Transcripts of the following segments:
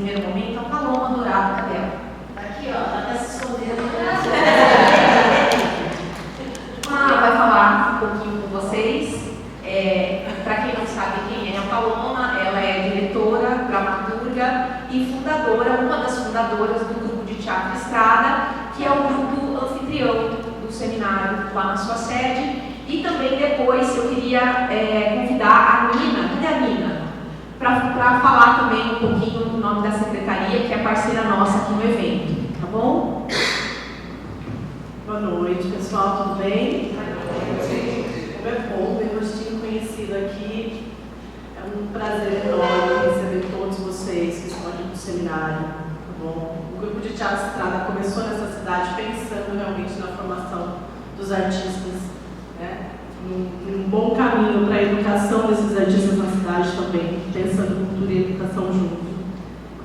primeiro momento, a Paloma Dourado. Cadê ela? Tá aqui, ó, ela tá se escondendo. Vai falar um pouquinho com vocês. Para quem não sabe quem é a Paloma, ela é diretora, dramaturga e fundadora, uma das fundadoras do grupo de Teatro Estrada, que é o grupo anfitrião do seminário lá na sua sede. E também depois eu queria convidar a Nina, cadê a Nina? Para falar também um pouquinho do nome da secretaria, que é parceira nossa aqui no evento, tá bom? Boa noite, pessoal, tudo bem? Como é bom ver o rostinho conhecido aqui. É um prazer enorme receber todos vocês que estão aqui no seminário, tá bom? O grupo de Teatro Estrada começou nessa cidade pensando realmente na formação dos artistas, né? Um bom caminho para a educação desses artistas na cidade também, pensando cultura e educação junto.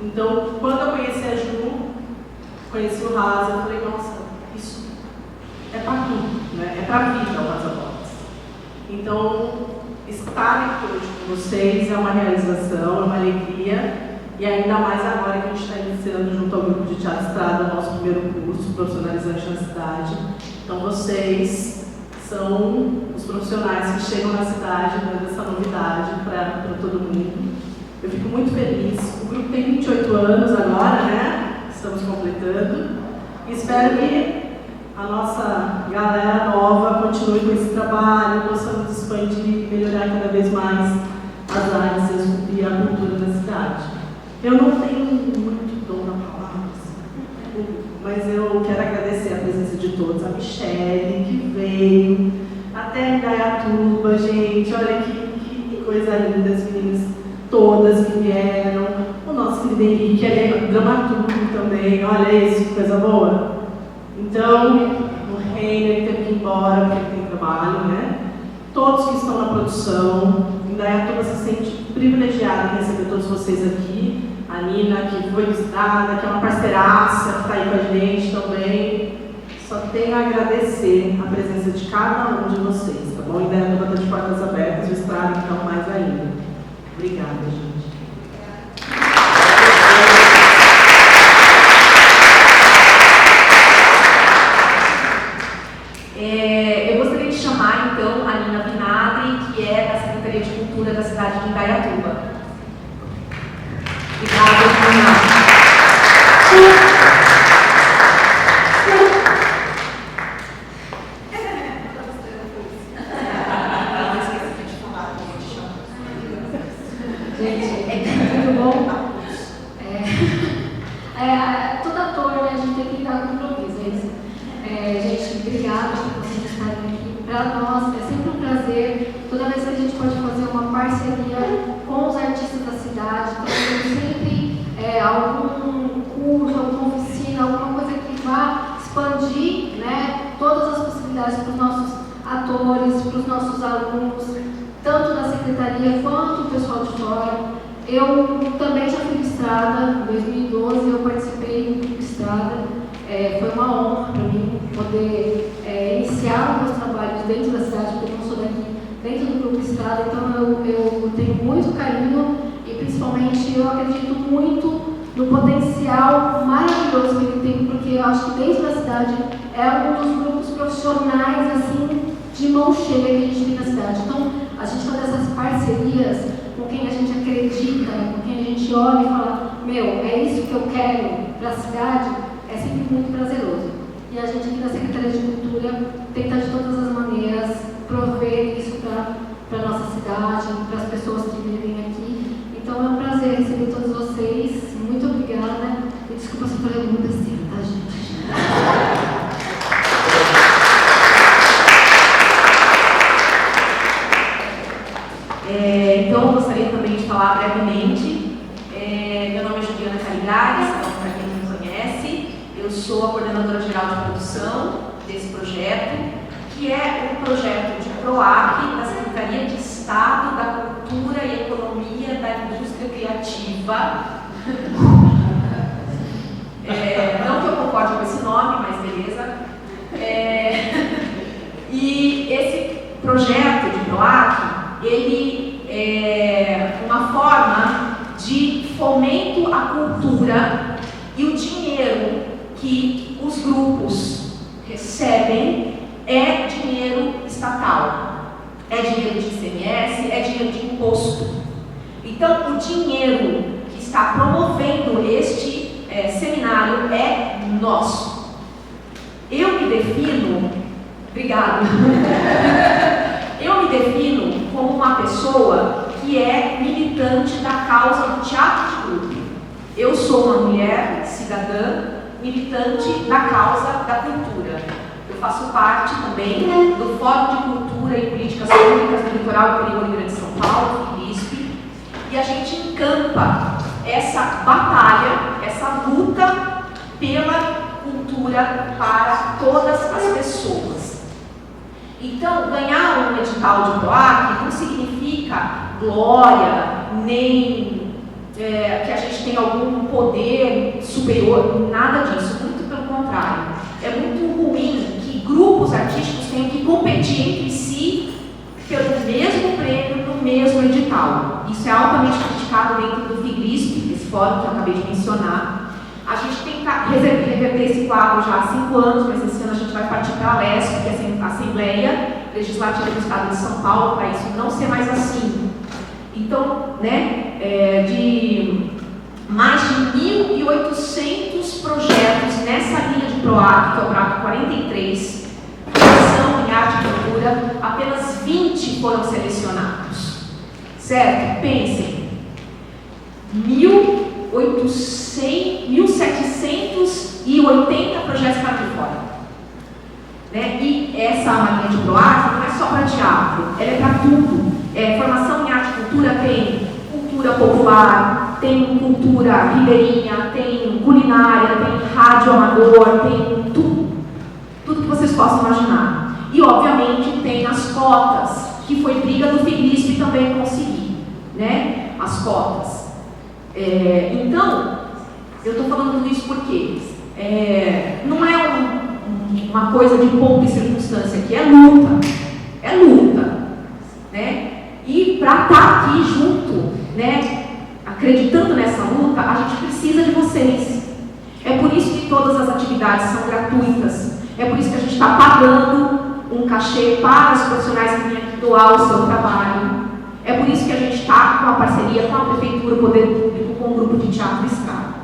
Então, quando eu conheci a Ju, conheci o Rasa, eu falei, nossa, isso é para tudo, né? É para a vida o Rasa Box. Então, estar aqui hoje com vocês é uma realização, é uma alegria, e ainda mais agora que a gente está iniciando junto ao grupo de Teatro Estrada o nosso primeiro curso profissionalizante na cidade. Então, vocês são os profissionais que chegam na cidade dando essa novidade para todo mundo. Eu fico muito feliz. O grupo tem 28 anos agora, né? Estamos completando. E espero que a nossa galera nova continue com esse trabalho, possamos expandir e melhorar cada vez mais as artes e a cultura da cidade. Eu não tenho muito dom na palavra, mas eu quero agradecer a presença de todos, a Michele, que veio, até Indaiatuba, gente, olha que coisa linda, as meninas todas que vieram, o nosso querido Henrique, que é dramaturgo também, olha isso, que coisa boa. Então, o Reino, ele teve que ir embora porque ele tem trabalho, né? Todos que estão na produção, Indaiatuba se sente privilegiada em receber todos vocês aqui. A Nina, que foi Estrada, que é uma parceiraça, que está aí com a gente também. Só tenho a agradecer a presença de cada um de vocês, tá bom? Indaiatuba está de portas abertas, o Estrada então mais ainda. Obrigada, gente. Eu gostaria de chamar então a Nina Vinagre, que é da Secretaria de Cultura da cidade de Indaiatuba. Obrigada, Nina. Todo ator, né, a gente tem que lidar com improviso. Gente, obrigada por vocês estarem aqui. Para nós é sempre um prazer, toda vez que a gente pode fazer uma parceria com os artistas da cidade, trazendo sempre algum curso, alguma oficina, alguma coisa que vá expandir, né, todas as possibilidades para os nossos atores, para os nossos alunos, tanto da secretaria quanto o pessoal de fora. Eu também já fui Estrada, em 2012 eu participei do Grupo Estrada. Foi uma honra para mim poder iniciar os meus trabalhos dentro da cidade, porque eu não sou daqui, dentro do Grupo Estrada, então eu tenho muito carinho e principalmente eu acredito muito no potencial maravilhoso que ele tem, porque eu acho que dentro da cidade é um dos grupos profissionais assim, de mão cheia que a gente tem na cidade. Então, a gente fazer essas parcerias com quem a gente acredita, com quem a gente olha e fala, meu, é isso que eu quero para a cidade, é sempre muito prazeroso. E a gente aqui da Secretaria de Cultura tenta de todas as maneiras prover isso para a nossa cidade, para as pessoas que vivem aqui. Então é um prazer receber todos vocês, muito obrigada. E desculpa se eu falei alguma besteira, tá, gente? Então, eu gostaria também de falar brevemente. Meu nome é Juliana Caligares, para quem não me conhece. Eu sou a coordenadora geral de produção desse projeto, que é um projeto de PROAC, da Secretaria de Estado da Cultura e Economia da Indústria Criativa. Não que eu concorde com esse nome, mas beleza. E esse projeto de PROAC, ele é uma forma de fomento à cultura, e o dinheiro que os grupos recebem é dinheiro estatal, é dinheiro de ICMS, é dinheiro de imposto. Então, o dinheiro que está promovendo este seminário é nosso. Eu me defino, obrigado, eu me defino como uma pessoa que é militante da causa do teatro de grupo. Eu sou uma mulher cidadã, militante da causa da cultura. Eu faço parte também do Fórum de Cultura e Políticas Públicas do Litoral Interior do Rio Grande de São Paulo, FIGRISP, e a gente encampa essa batalha, essa luta pela cultura para todas as pessoas. Então, ganhar um edital de PROAC não significa glória, nem que a gente tem algum poder superior, nada disso, muito pelo contrário. É muito ruim que grupos artísticos tenham que competir entre si pelo mesmo prêmio no mesmo edital. Isso é altamente criticado dentro do FIGRISP, esse fórum que eu acabei de mencionar. A gente tenta reverter esse quadro já há 5 anos, mas esse ano a gente vai partir para a LESP, que é a Assembleia Legislativa do Estado de São Paulo, para isso não ser mais assim. Então, de mais de 1.800 projetos nessa linha de PROAC, que é o PROAC 43, formação em arte e cultura, apenas 20 foram selecionados. Certo? Pensem, 1.780 projetos para de fora. E essa linha de PROAC não é só para teatro, ela é para tudo. Formação em arte e cultura tem cultura popular, tem cultura ribeirinha, tem culinária, tem rádio amador, tem tudo que vocês possam imaginar. E, obviamente, tem as cotas, que foi briga do FIGRISP também conseguir, as cotas. Então, eu estou falando tudo isso porque não é uma coisa de pompa e circunstância aqui, é luta, E para estar aqui junto, acreditando nessa luta, a gente precisa de vocês. É por isso que todas as atividades são gratuitas. É por isso que a gente está pagando um cachê para os profissionais que vêm aqui doar o seu trabalho. É por isso que a gente está com a parceria com a Prefeitura, o Poder Público, com o Grupo de Teatro Estrada.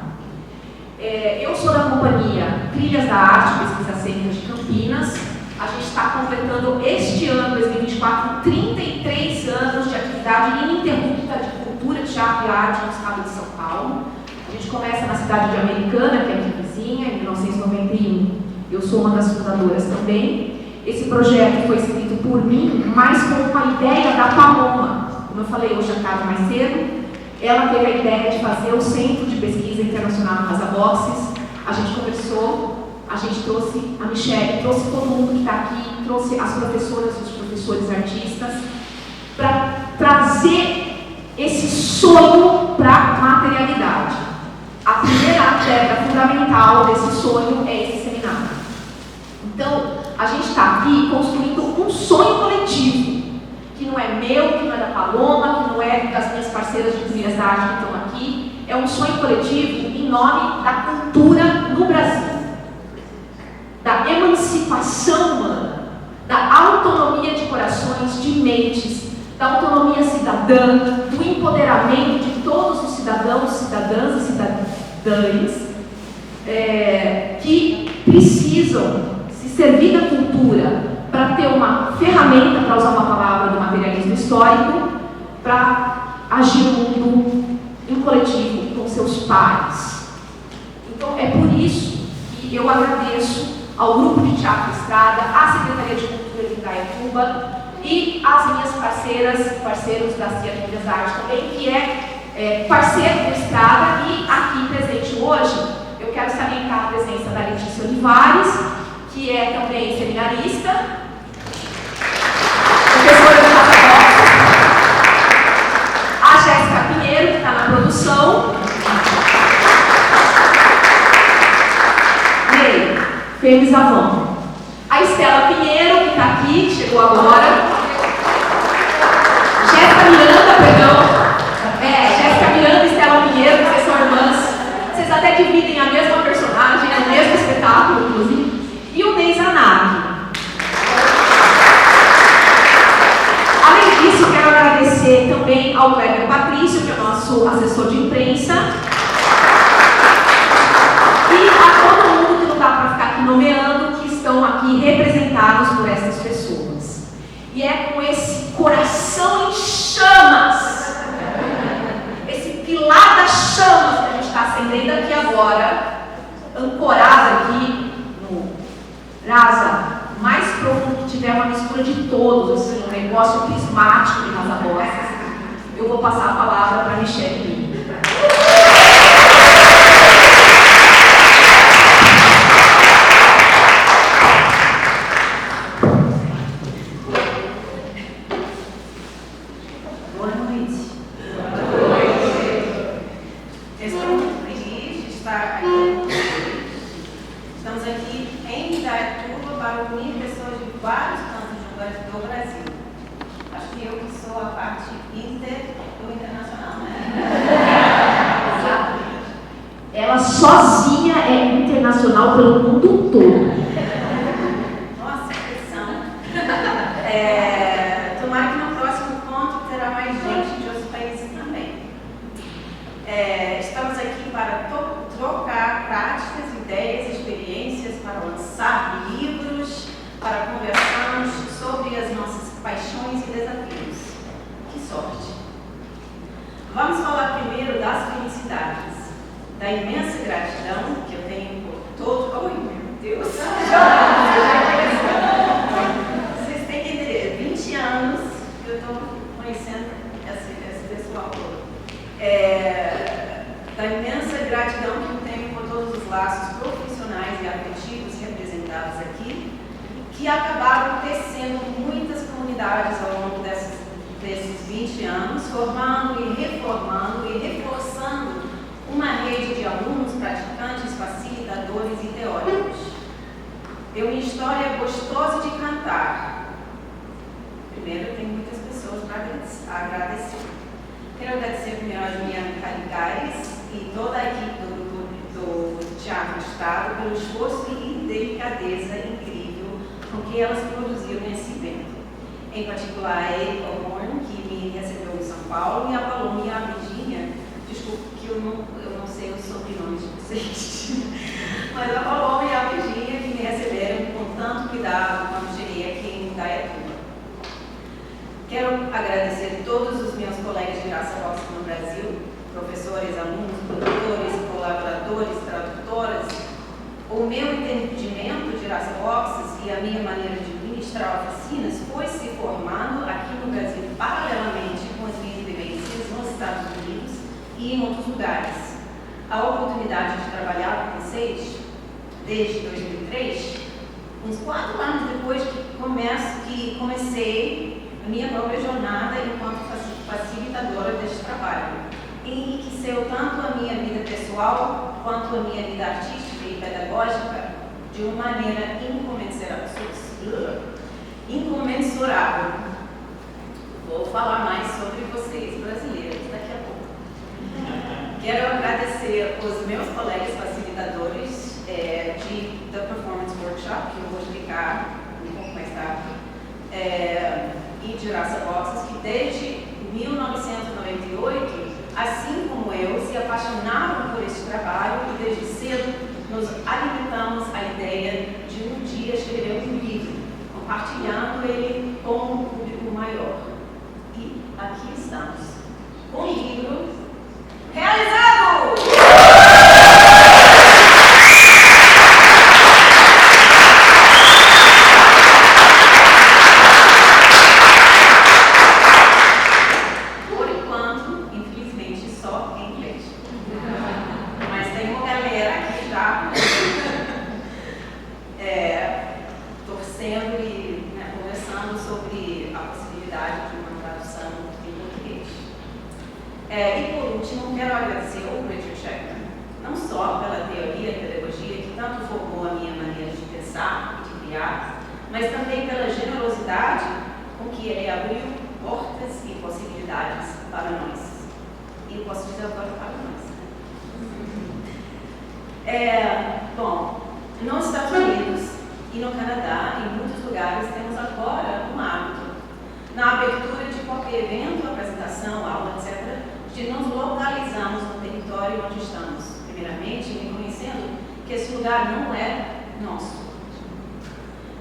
Eu sou da companhia Trilhas da Arte, Pesquisa Cênica de Campinas. A gente está completando este ano, 2024, 33 anos de atividade ininterrupta de cultura, teatro e arte no estado de São Paulo. A gente começa na cidade de Americana, que é aqui vizinha, em 1991. Eu sou uma das fundadoras também. Esse projeto foi escrito por mim, mas com uma ideia da Paloma. Como eu falei hoje à tarde mais cedo, ela teve a ideia de fazer o Centro de Pesquisa Internacional Casa Boxes. A gente conversou, a gente trouxe a Michelle, trouxe todo mundo que está aqui, trouxe as professoras e os professores artistas, para trazer esse sonho para a materialidade. A primeira pedra fundamental desse sonho é esse seminário. Então, a gente está aqui construindo um sonho coletivo, que não é meu, que não é da Paloma, que não é das minhas parceiras de Trilhas da Arte que estão aqui. É um sonho coletivo em nome da cultura no Brasil, da emancipação humana, da autonomia de corações, de mentes, da autonomia cidadã, do empoderamento de todos os cidadãos, cidadãs e cidadãs que precisam se servir da cultura para ter uma ferramenta, para usar uma palavra do materialismo histórico, para agir no mundo em coletivo com seus pares. Então, é por isso que eu agradeço ao Grupo de Teatro Estrada, à Secretaria de Cultura de Indaiatuba e às minhas parceiros da Trilhas da Arte também, que é parceiro do Estrada, e aqui presente hoje, eu quero salientar a presença da Letícia Olivares, que é também seminarista, professora de Casa Boxes, a Jéssica Pinheiro, que está na produção, Fêmis Avon, a Estela Pinheiro, que está aqui, que chegou agora, Jéssica Miranda e Estela Pinheiro, que ao Kleber Patrício, que é o nosso assessor de imprensa, e a todo mundo que não dá para ficar aqui nomeando, que estão aqui representados por essas pessoas. E é com esse coração em chamas, esse pilar das chamas que a gente está acendendo aqui agora, ancorado aqui no brasa mais profundo que tiver, uma mistura de todos, assim, um negócio prismático de Rasa Rosa. Eu vou passar a palavra para a Michelle Lima. Boa noite. Boa noite. Estou muito feliz de estar aqui com vocês. Estamos aqui em Indaiatuba para unir pessoas de vários cantos do Brasil. Acho que eu que sou a parte do internacional, né? Exatamente. Ela sozinha é internacional pelo mundo todo. Nossa, que pressão. Tomara que no próximo encontro terá mais gente de outros países também. Estamos aqui para trocar práticas, ideias, experiências, para lançar livros, para conversarmos sobre as nossas paixões e desafios. Que sorte! Vamos falar primeiro das felicidades, da imensa gratidão que eu tenho por todo... Oi, meu Deus! Vocês têm que entender, 20 anos que eu estou conhecendo esse pessoal todo. Da imensa gratidão que eu tenho por todos os laços profissionais e afetivos representados aqui, que acabaram tecendo muitas comunidades ao longo desses 20 anos, formando e reformando e reforçando uma rede de alunos, praticantes, facilitadores e teóricos. Minha história é gostosa de cantar. Primeiro, eu tenho muitas pessoas para agradecer. Quero agradecer primeiro a Juliana Caligares e toda a equipe do Teatro Estado pelo esforço e delicadeza incrível com que elas produziram esse evento. Em particular, a Erika Horn, que me recebeu em São Paulo, e a Paloma e a Virgínia. Desculpa que eu não sei os sobrenomes de vocês, mas a Paloma e a Virgínia que me receberam com tanto cuidado quando cheguei aqui em Indaiatuba. Quero agradecer todos os meus colegas de Iraçabox no Brasil, professores, alunos, produtores, colaboradores, tradutoras. O meu entendimento de Iraçabox e a minha maneira de ministrar oficinas foi se formando aqui no Brasil paralelamente com as minhas vivências nos Estados Unidos e em outros lugares. A oportunidade de trabalhar com vocês desde 2003, uns 4 anos depois que comecei a minha própria jornada enquanto facilitadora deste trabalho, enriqueceu tanto a minha vida pessoal quanto a minha vida artística e pedagógica de uma maneira incomensurável. Vou falar mais sobre vocês, brasileiros, daqui a pouco. Quero agradecer os meus colegas facilitadores da Performance Workshop, que eu vou explicar um pouco mais tarde, e de Iraçaboxes, que desde 1998, assim como eu, se apaixonavam por esse trabalho e desde cedo nos alimentamos a ideia de um dia escrever um livro, compartilhando ele com um público maior. E aqui estamos, com o livro realizado! E por último, quero agradecer ao Richard Sheckman, não só pela teoria e pedagogia que tanto formou a minha maneira de pensar e de criar, mas também pela generosidade com que ele abriu portas e possibilidades para nós. E eu posso dizer agora para nós. Bom, nos Estados Unidos e no Canadá, em muitos lugares, temos agora um hábito. Na abertura de qualquer evento, apresentação, aula de primeiramente, reconhecendo que esse lugar não é nosso.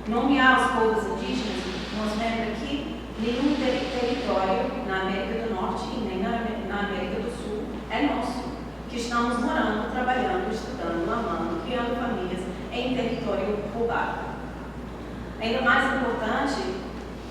Nomear os povos indígenas nos lembra que nenhum território na América do Norte e nem na América do Sul é nosso, que estamos morando, trabalhando, estudando, amando, criando famílias em território roubado. Ainda mais importante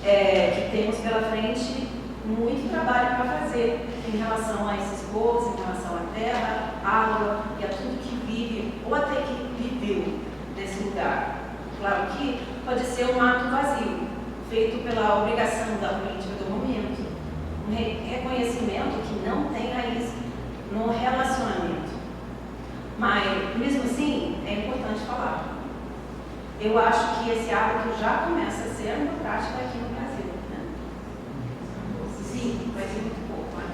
é que temos pela frente muito trabalho para fazer em relação a esses povos, em relação à terra, água e a tudo que vive ou até que viveu desse lugar. Claro que pode ser um ato vazio, feito pela obrigação da política do momento, um reconhecimento que não tem raiz no relacionamento. Mas, mesmo assim, é importante falar. Eu acho que esse hábito já começa a ser uma prática aqui no Brasil. Né? Sim, vai ser muito pouco, né?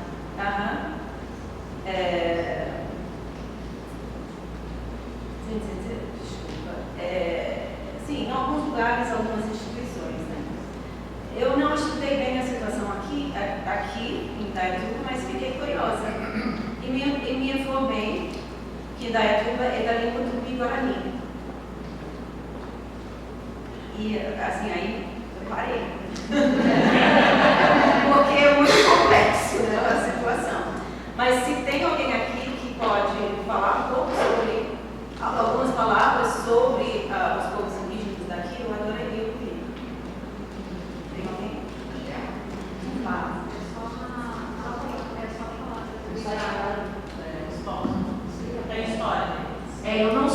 Desculpa. Sim, em alguns lugares, algumas instituições. Né? Eu não estudei bem a situação aqui em Indaiatuba, mas fiquei curiosa. E me informei que Indaiatuba é da língua tupi-guarani. E, assim, aí eu parei. Porque é muito complexo, né, a situação. Mas se tem alguém aqui que pode falar um pouco sobre, algumas palavras sobre os povos indígenas daqui, eu adoraria ouvir. Tem alguém? Fala. Tem história. Eu não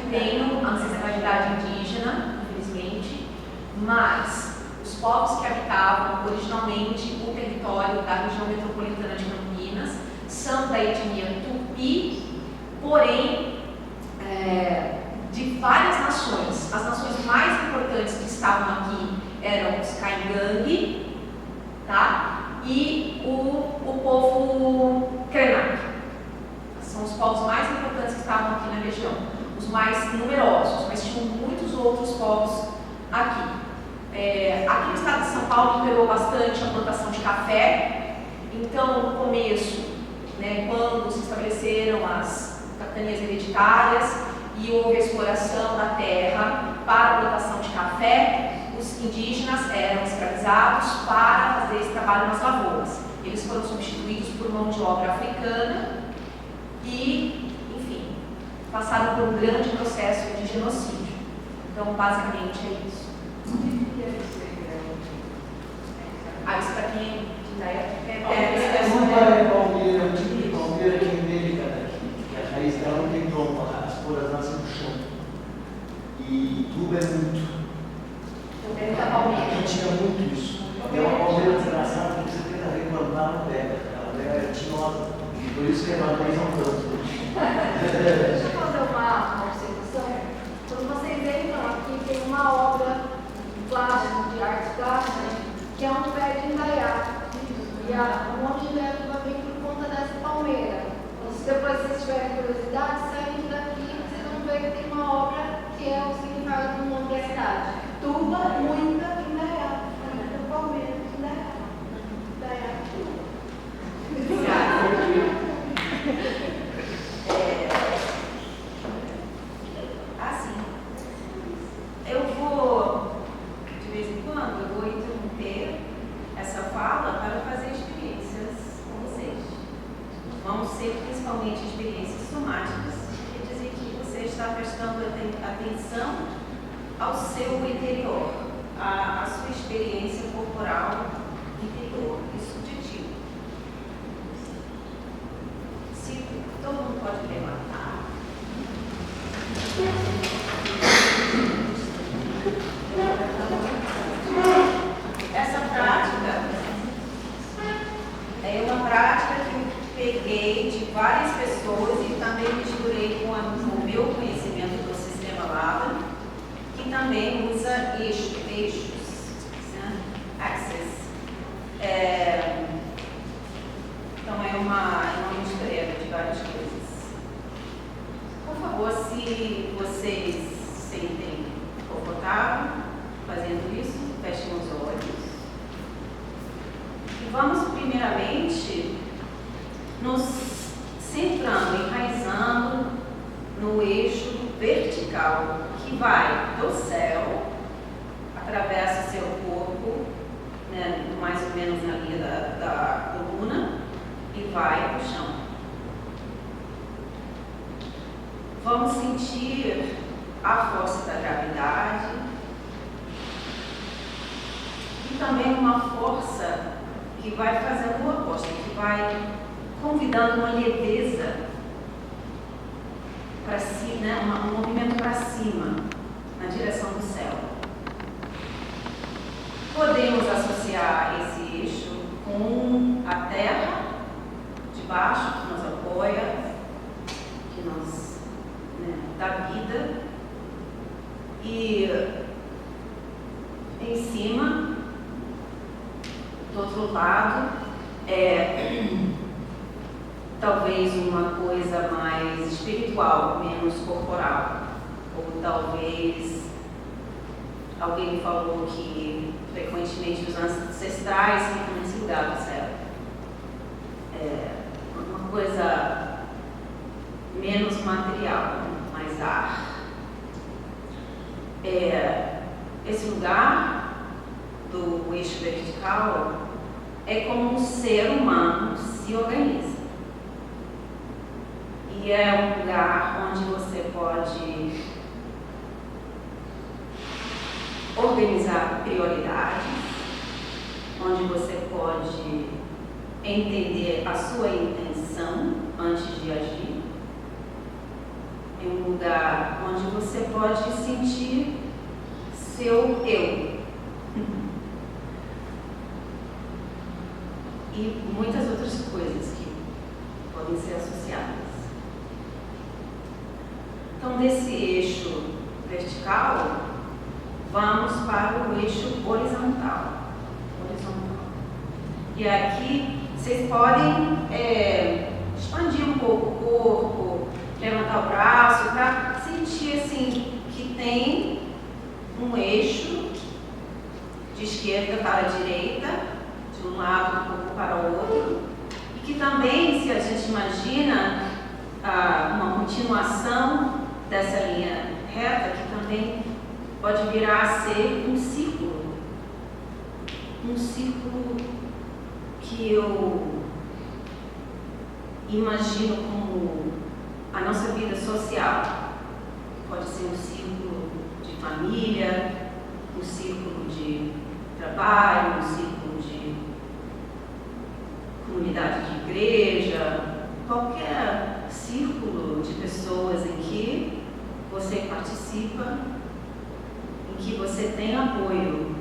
tenho ancestralidade indígena, infelizmente, mas os povos que habitavam originalmente o território da região metropolitana de Campinas são da etnia Tupi, porém de várias nações. As nações mais importantes que estavam aqui eram os Caingangue, tá? E o povo Krenak. São os povos mais importantes que estavam aqui na região, os mais numerosos, mas tinham muitos outros povos aqui. Aqui no estado de São Paulo imperou bastante a plantação de café, então no começo, né, quando se estabeleceram as capitanias hereditárias e houve a exploração da terra para a plantação de café, os indígenas eram escravizados para fazer esse trabalho nas lavouras. Eles foram substituídos por mão de obra africana e, enfim, passaram por um grande processo de genocídio. Então, basicamente, é isso. Isso para quem Palmeira aqui em América daqui, que a raiz dela não tem tronco, as folhas nascem no chão. E tubo é muito. Aqui tinha muito isso. É uma palmeira desgraçada que você tenta replantar, não pega. Ela é tinhosa. Por isso que é matriz não tanto. Deixa eu fazer uma observação. Quando vocês entram aqui, tem uma obra de plástico, de arte plástica, que é um pé de indaiá. E o nome de Indaiatuba vem por conta dessa palmeira. Então, se depois vocês tiverem curiosidade, saindo daqui, vocês vão ver que tem uma obra que é o significado do nome da cidade. Tuba, muita, indaiá. Muita palmeira, indaiá. Indaiá, tuba. Assim, eu vou, de vez em quando, eu vou interromper essa fala para fazer experiências com vocês. Vão ser principalmente experiências somáticas, quer dizer que você está prestando atenção ao seu interior, à sua experiência corporal interior e subjetiva. Se todo mundo pode levantar. Essa prática é uma prática que eu peguei de várias pessoas e também misturei com o meu conhecimento do sistema LAVA, que também usa eixos, né? Axis. Então é uma mistura de várias coisas. Por favor, se vocês se sentem confortável fazendo isso, fechem os olhos. E vamos primeiramente nos centrando, enraizando no eixo vertical, que vai do céu, atravessa seu corpo, né, mais ou menos na linha da coluna, e vai para o chão. Vamos sentir a força da gravidade e também uma força que vai fazendo o oposto, que vai convidando uma leveza para si, né? Um movimento para cima, na direção do céu. Podemos associar esse eixo com a terra de baixo, que nos apoia, que nos, né, dá vida, e em cima, do outro lado, talvez uma coisa mais espiritual, menos corporal. Ou talvez alguém me falou que frequentemente os ancestrais ficam nesse lugar do céu. Uma coisa menos material, mais ar. Esse lugar do eixo vertical é como um ser humano se organiza. E é um lugar onde você pode organizar prioridades, onde você pode entender a sua intenção antes de agir. É um lugar onde você pode sentir seu eu. E muitas outras coisas que podem ser associadas. Então, desse eixo vertical, vamos para o eixo horizontal. E aqui vocês podem expandir um pouco o corpo, levantar o braço, para sentir assim que tem um eixo de esquerda para a direita, de um lado um pouco para o outro, e que também, se a gente imagina uma continuação dessa linha reta, que também pode virar a ser um círculo que eu imagino como a nossa vida social. Pode ser um círculo de família, um círculo de trabalho, um círculo de comunidade de igreja, qualquer círculo de pessoas em que você participa, em que você tem apoio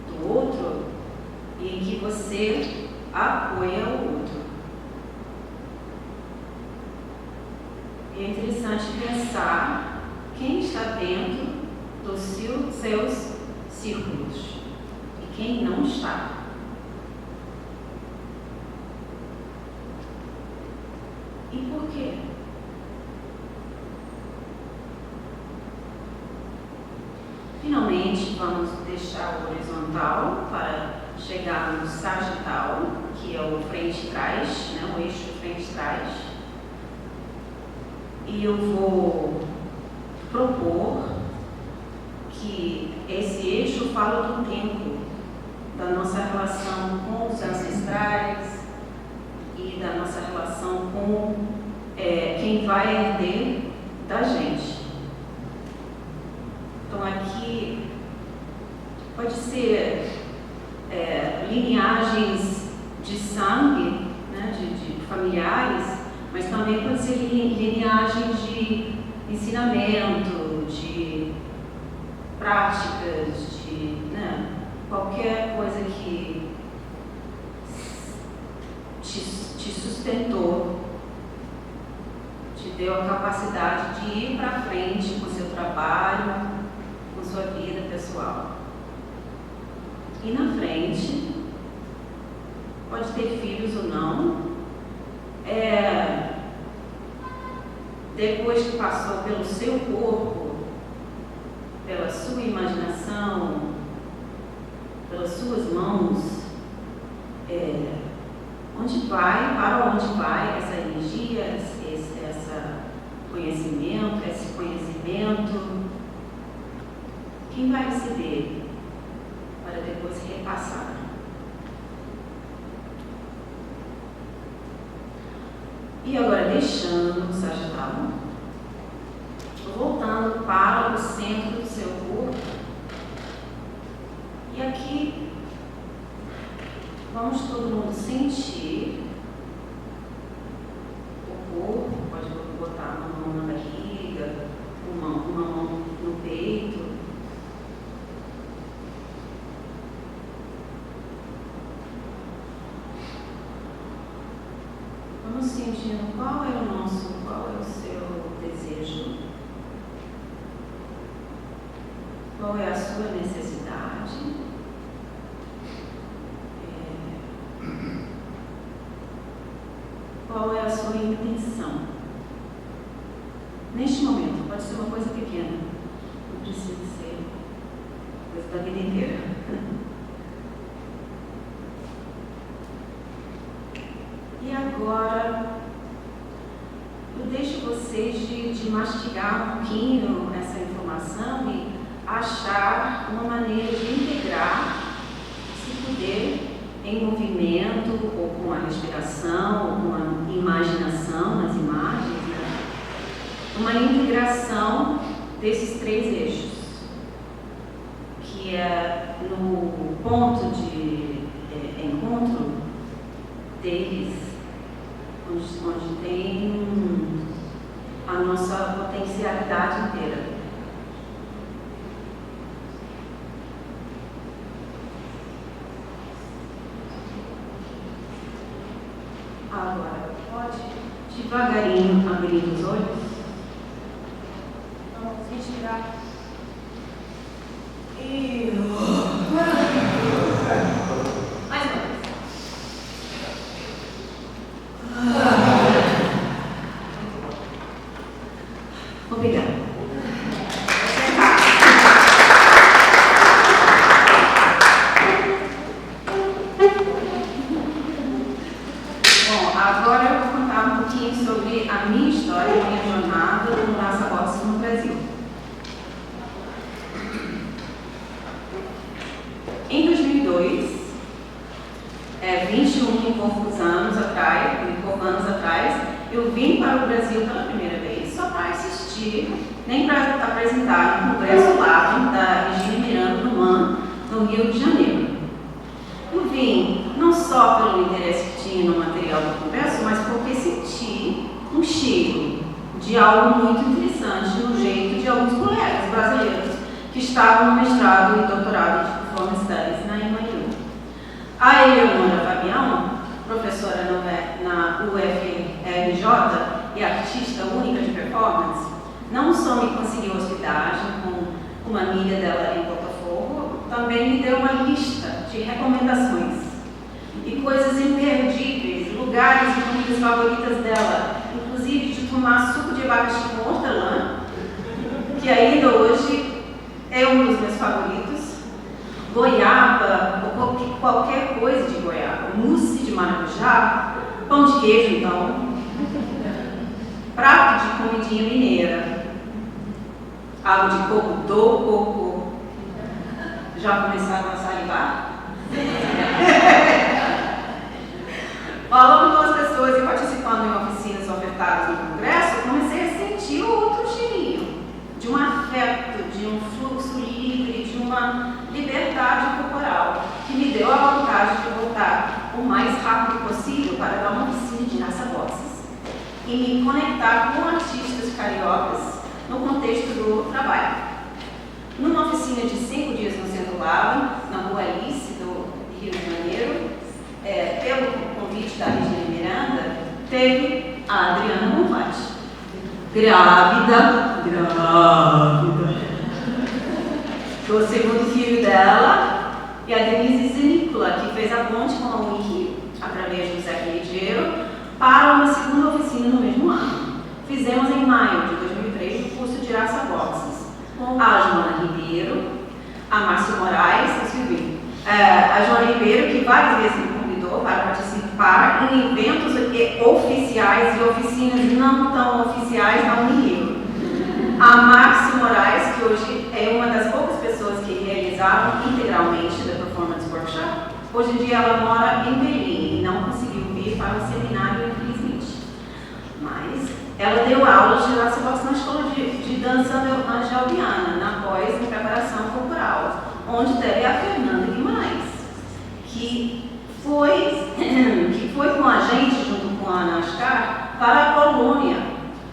do outro e em que você apoia o outro. E é interessante pensar quem está dentro dos seus círculos e quem não está. E por quê? Finalmente, vamos deixar o horizontal para chegar no sagital, que é o frente-trás, né, o eixo frente-trás. E eu vou propor que esse eixo fala do tempo, da nossa relação com os ancestrais e da nossa relação com quem vai herder da gente. Então aqui pode ser linhagens de sangue, né, de familiares, mas também pode ser linhagens de ensinamento, de práticas, de qualquer coisa que te sustentou, te deu a capacidade de ir para frente com o seu trabalho, com sua vida pessoal. E na frente, pode ter filhos ou não, depois que passou pelo seu corpo, pela sua imaginação, pelas suas mãos, para onde vai essa energia, esse conhecimento, quem vai receber para depois repassar? E agora, deixando o sagital, voltando para o centro do seu corpo, e aqui vamos todo mundo sentir o corpo, pode botar uma mão na barriga, uma mão no peito. Vamos sentindo qual é o seu desejo, qual é a sua necessidade. Qual é a sua intenção? Neste momento, pode ser uma coisa pequena, não precisa ser coisa da vida inteira. E agora, eu deixo vocês de mastigar um pouquinho essa informação e achar uma maneira de integrar, se puder, em movimento, ou com a respiração, ou com a imaginação nas imagens, né? Uma integração desses 3 eixos, que é no ponto de encontro deles, onde tem a nossa potencialidade inteira. Agora, pode devagarinho abrir os olhos. Vamos respirar. E mais uma vez. Obrigada. Agora eu vou contar um pouquinho sobre a minha história, a minha jornada no Laça Boxe no Brasil. Em 2002, 21 e poucos anos atrás, eu vim para o Brasil pela primeira vez só para assistir, nem para apresentar no Congresso lá da Regina Miranda no MAN, no Rio de Janeiro. Eu vim não só pelo interesse que tinha no material do congresso, mas porque senti um cheiro de algo muito interessante no jeito de alguns colegas brasileiros que estavam no mestrado e doutorado de Performance Studies na IMAIU. A Eleonora Fabião, professora na UFRJ e artista única de performance, não só me conseguiu hospedagem com uma amiga dela em Botafogo, também me deu uma lista de recomendações e coisas imperdíveis, lugares e comidas favoritas dela, inclusive de tomar suco de abacaxi com hortelã, que ainda hoje é um dos meus favoritos, goiaba, ou qualquer coisa de goiaba, mousse de maracujá, pão de queijo então, prato de comidinha mineira, água de coco do coco. Já começaram a salivar? Falando com as pessoas e participando em oficinas ofertadas no congresso, eu comecei a sentir outro cheirinho, de um afeto, de um fluxo livre, de uma liberdade corporal, que me deu a vontade de voltar o mais rápido possível para dar uma oficina de raça-boxes e me conectar com artistas cariocas no contexto do trabalho. Numa oficina de 5 dias no Centro Lava, na Rua Alice do Rio de Janeiro, pelo convite da Regina Miranda, teve a Adriana Bonfatti, grávida do segundo filho dela, e a Denise Zenícola, que fez a ponte com a Unirio, através do Zé Ligeiro, para uma segunda oficina no mesmo ano. Fizemos em maio de 2003 o curso de raça boxes. A Joana Ribeiro, a Márcia Moraes, a Joana Ribeiro, que várias vezes me convidou para participar participar em eventos oficiais e oficinas não tão oficiais na Unirio. A Márcia Moraes, que hoje é uma das poucas pessoas que realizaram integralmente a Performance Workshop, hoje em dia ela mora em Berlim e não conseguiu vir para o seminário, infelizmente. Mas ela deu aula de Jurassic Box na escola de dança angeliana, na pós em preparação corporal, onde teve a Fernanda Guimarães, que foi com a gente, junto com a Ana Ascar, para a Polônia,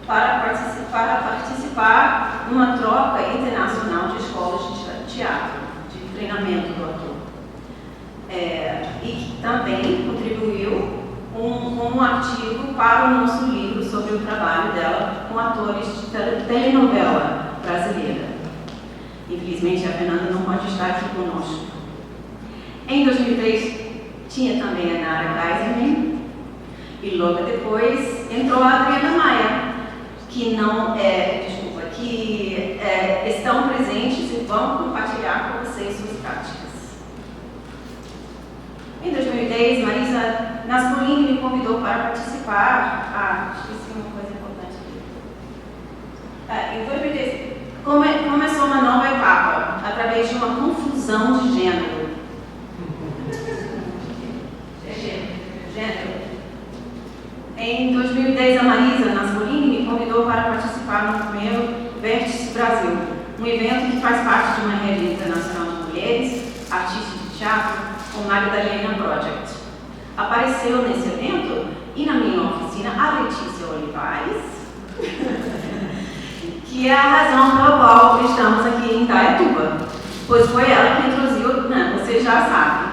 para participar de uma troca internacional de escolas de teatro, de treinamento do ator. E também contribuiu com um artigo para o nosso livro sobre o trabalho dela com atores de telenovela brasileira. Infelizmente, a Fernanda não pode estar aqui conosco. Em 2003, tinha também a Nara Geiserman, e logo depois entrou a Adriana Maia, que estão presentes e vão compartilhar com vocês suas práticas. Em 2010, Marisa Naspolini me convidou para participar. Esqueci uma coisa importante aqui. Em 2010, começou uma nova etapa, através de uma confusão de gênero. Em 2010, a Marisa Naspolini me convidou para participar no primeiro Vértice Brasil, um evento que faz parte de uma rede internacional de mulheres, artistas de teatro, o Magdalena Project. Apareceu nesse evento e na minha oficina a Letícia Olivares, que é a razão pela qual estamos aqui em Indaiatuba, pois foi ela que introduziu, vocês já sabem,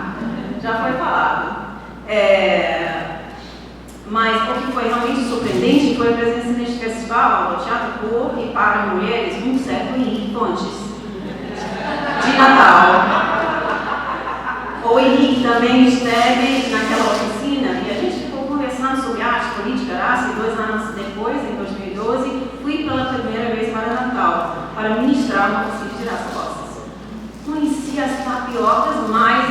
já foi falado. Mas o que foi realmente surpreendente foi a presença neste festival do Teatro por e para mulheres um certo Henrique Fontes, de Natal. O Henrique também esteve naquela oficina e a gente ficou conversando sobre arte, política, raça, e 2 anos depois, em 2012, fui pela primeira vez para Natal para ministrar uma oficina de raça boxes. Conheci as tapiocas mais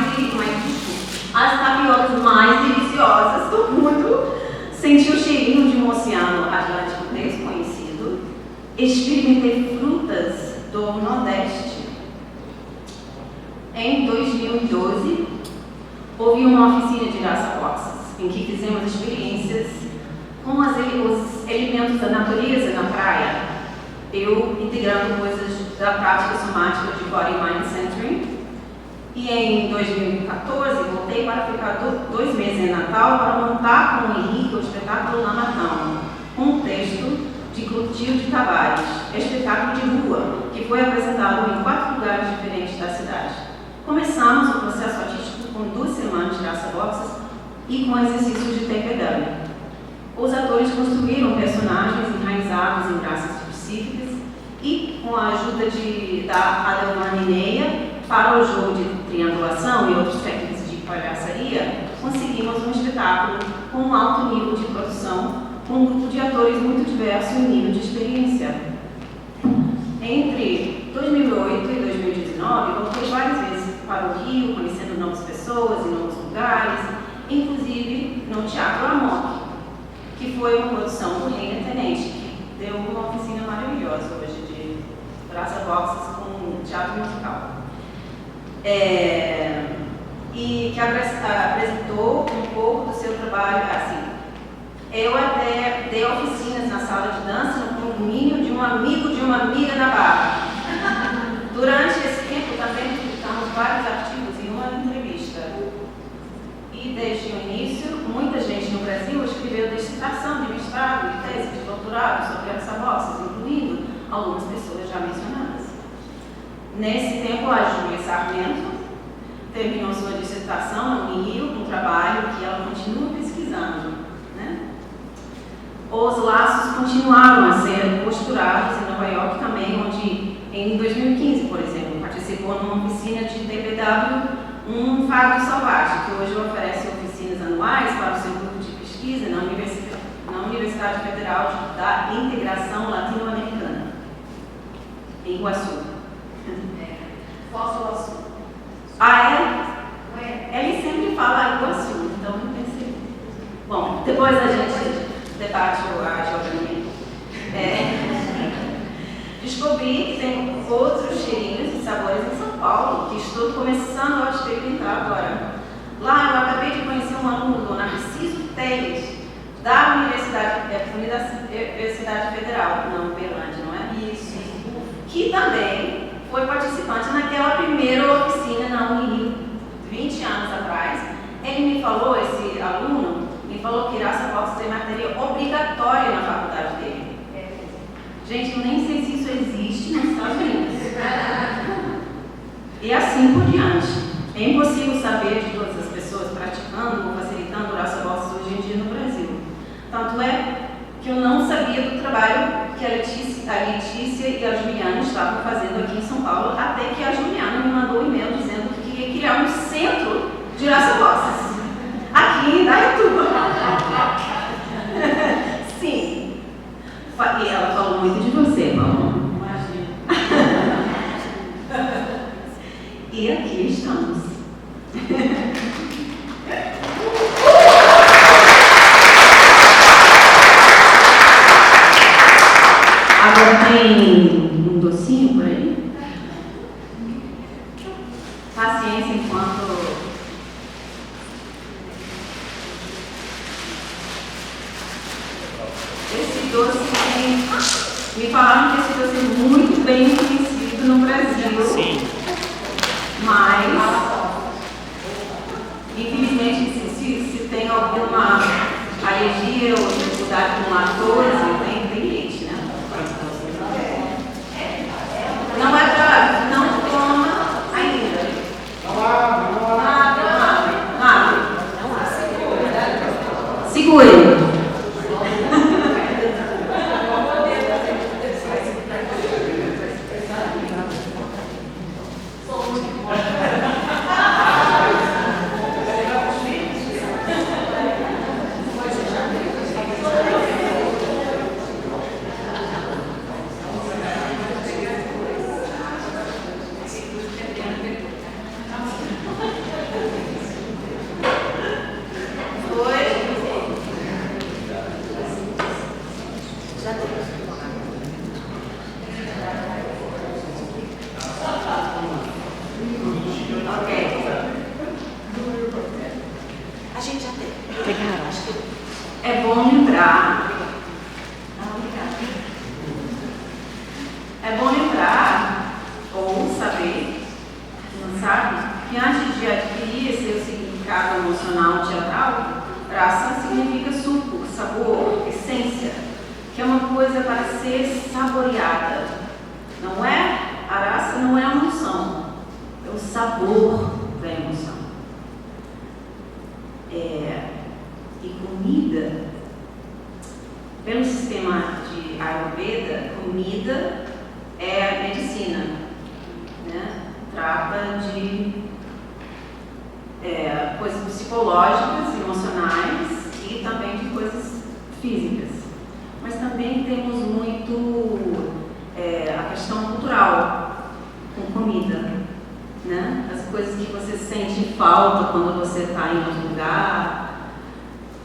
deliciosas do mundo, senti o cheirinho de um oceano Atlântico desconhecido, experimentei frutas do Nordeste. Em 2012, houve uma oficina de raça boxes, em que fizemos experiências com os elementos da natureza na praia, eu integrando coisas da prática somática de Body Mind Centering. E em 2014, voltei para ficar 2 meses em Natal para montar com o Henrique o espetáculo Lamatão, um texto de Clotilde Tavares, espetáculo de rua, que foi apresentado em 4 lugares diferentes da cidade. Começamos o processo artístico com 2 semanas de raça boxes e com exercícios de TPW. Os atores construíram personagens enraizados em raças específicas e, com a ajuda da Adelma Nineia, para o jogo de triangulação e outras técnicas de palhaçaria, conseguimos um espetáculo com um alto nível de produção, com um grupo de atores muito diverso em nível de experiência. Entre 2008 e 2019, voltei várias vezes para o Rio, conhecendo novas pessoas e novos lugares, inclusive no Teatro Amok, que foi uma produção do Reina Tenente, que deu uma oficina maravilhosa hoje de raça boxes com teatro musical. E que apresentou um pouco do seu trabalho assim. Eu até dei oficinas na sala de dança no condomínio de um amigo de uma amiga na Barra. Durante esse tempo também publicamos vários artigos e uma entrevista. E desde o início, muita gente no Brasil escreveu dissertação de mestrado e tese de doutorado sobre raça boxes, incluindo algumas pessoas já mencionadas. Nesse tempo, a Júlia Sarmento terminou sua dissertação no Rio, um trabalho que ela continua pesquisando. Os laços continuaram a ser costurados em Nova York também, onde, em 2015, por exemplo, participou numa oficina de TPW, um fado selvagem, que hoje oferece oficinas anuais para o seu grupo de pesquisa na Universidade Federal da Integração Latino-Americana, em Iguaçu. Foz do Iguaçu. Ah, é? Ele sempre fala Iguaçu, então não pensei. Depois a gente debate a geografia. Descobri que tem outros cheirinhos e sabores em São Paulo que estou começando a experimentar agora. Lá eu acabei de conhecer um aluno, o Narciso Teles, da Universidade Federal, não, Uberlândia, não é? Isso. Que também foi participante naquela primeira oficina na Unirio, 20 anos atrás. Ele me falou, esse aluno, me falou que Iraçapoxas tem matéria obrigatória na faculdade dele. Gente, eu nem sei se isso existe nos Estados Unidos. E assim por diante. É impossível saber de todas as pessoas praticando ou facilitando o Iraçapoxas hoje em dia no Brasil. Tanto é que eu não sabia do trabalho que a Letícia e a Juliana estavam fazendo aqui em São Paulo, até que a Juliana me mandou um e-mail dizendo que queria criar um centro de Iraçapoxas, aqui em Indaiatuba. Sim. E ela falou muito de você, Paulo. Imagina. E aqui estamos. Agora tem um docinho por aí? Paciência enquanto... Esse doce me falaram que esse doce é muito bem conhecido no Brasil. Sim. Mas, infelizmente, se tem alguma alergia ou dificuldade com lactose, tem leite, né? Não é pra... Não toma ainda. Nada. Segura. É bom lembrar. É bom lembrar ou saber, não sabe, que antes de adquirir esse significado emocional teatral, raça significa suco, sabor, essência, que é uma coisa para ser saboreada. Não é? A raça não é a emoção, é o sabor da emoção. E comida, pelo sistema de Ayurveda, comida é medicina, né? Trata de coisas psicológicas, emocionais e também de coisas físicas. Mas também temos muito a questão cultural com comida, né? As coisas que você sente falta quando você está em outro lugar.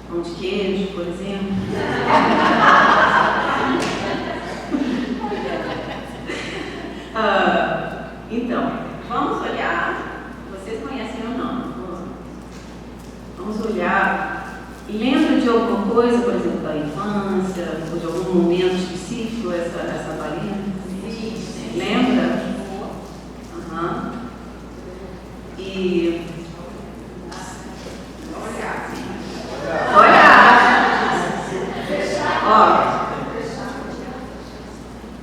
Pão de queijo, por exemplo. Então, vamos olhar. Vocês conhecem ou não? Vamos olhar. Lembra de alguma coisa, por exemplo, da infância, ou de algum momento específico, essa varinha? Lembra? Aham. E...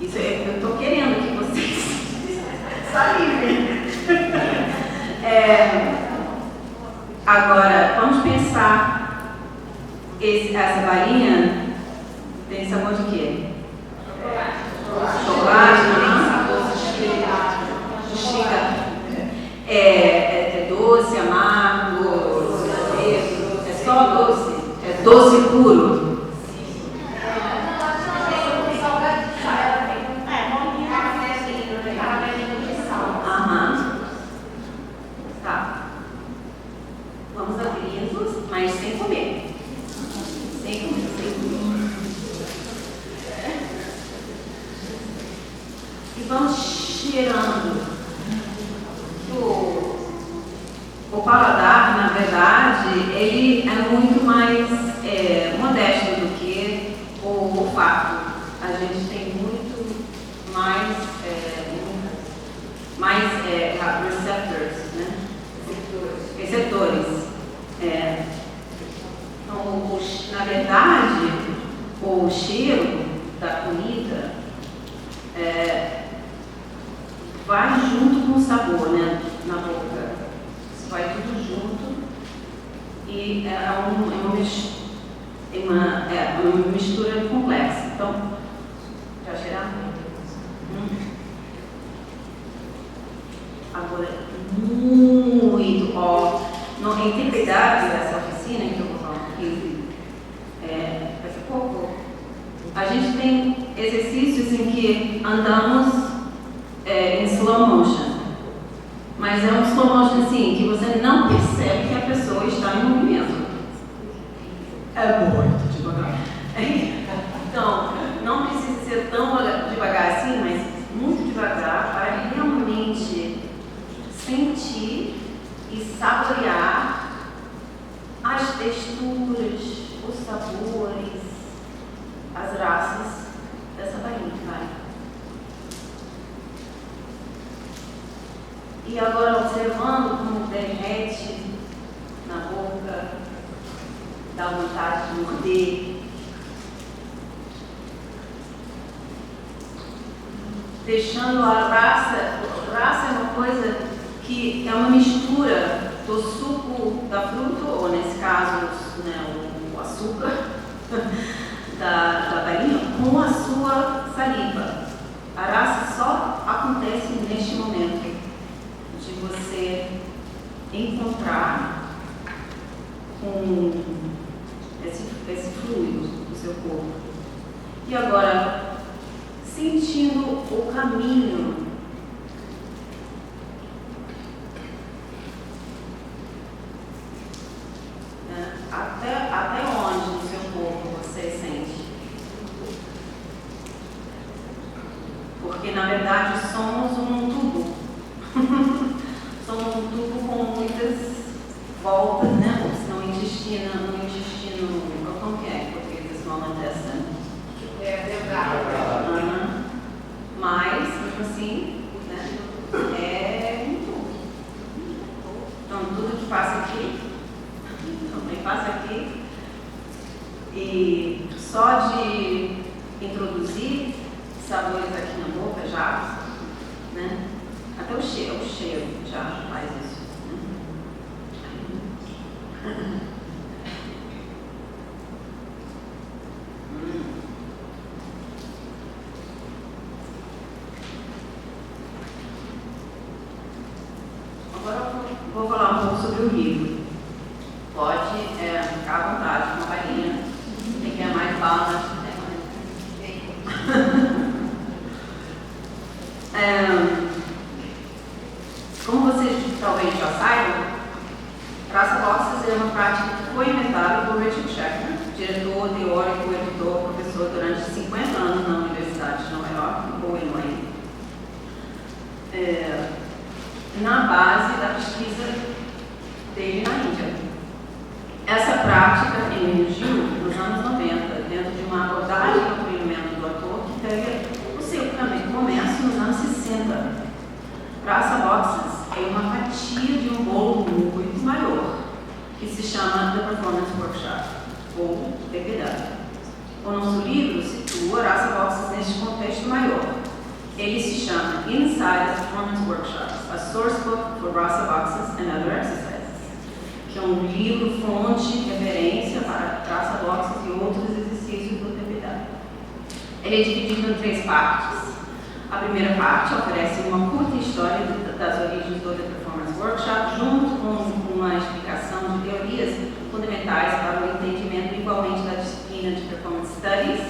Isso eu estou querendo que vocês salivem. Agora, vamos pensar, essa balinha tem sabor de quê? Chocolate, é doce, amargo, é só doce, é doce puro. Vamos abrindo, mas sem comer. Sem Então, na verdade, o cheiro da comida vai junto com o sabor, né, na boca. Isso vai tudo junto e é uma mistura complexa. Então, já cheirar? Agora, muito ó. Em integridade dessa oficina que eu vou falar aqui, daqui a pouco, a gente tem exercícios em que andamos em slow motion. Mas é um slow motion assim, que você não percebe que a pessoa está em movimento. É muito devagar. Então, não precisa ser tão devagar assim, mas muito devagar para realmente sentir e saborear as texturas, os sabores, as raças dessa bainha, vai. E agora observando como derrete na boca, dá vontade de morder. Deixando a raça é uma coisa que é uma mistura do suco da fruta, ou nesse caso, né, o açúcar da bainha, com a sua saliva. A raça só acontece neste momento de você encontrar com esse fluido do seu corpo. E agora, sentindo o caminho até onde no seu corpo você sente. Porque na verdade somos um tubo. Somos um tubo com muitas voltas, né? Ou se não, no intestino, como que é? Porque eles falam dessa. Mas, tipo assim, né? É um tubo. Então tudo que passa aqui também passa aqui, e só de introduzir sabores aqui na boca já, né? Até o cheiro já faz isso. Né? Agora eu vou falar um pouco sobre o livro. Pode ficar à vontade com uma bainha. Quem quer mais bala, como vocês talvez já saibam, Praça Boxes é uma prática que foi inventada por Richard Schechner, diretor, teórico, editor, professor durante 50 anos na Universidade de Nova York, em Illinois, na base da pesquisa dele na Índia. Essa prática emergiu nos anos 90, dentro de uma abordagem ao treinamento do ator que teve o seu começo nos anos 60. Praça Boxes é uma fatia de um bolo muito maior, que se chama The Performance Workshop, ou PPW. O nosso livro situa Praça Boxes neste contexto maior. Ele se chama Inside the Performance Workshops, a Source Book for Praça Boxes and Other Exercises, que é um livro fonte, referência para Praça Boxes e outros exercícios do TPW. Ele é dividido em 3 partes. A primeira parte oferece uma curta história das origens do The Performance Workshop, junto com uma explicação de teorias fundamentais para o entendimento igualmente da disciplina de Performance Studies,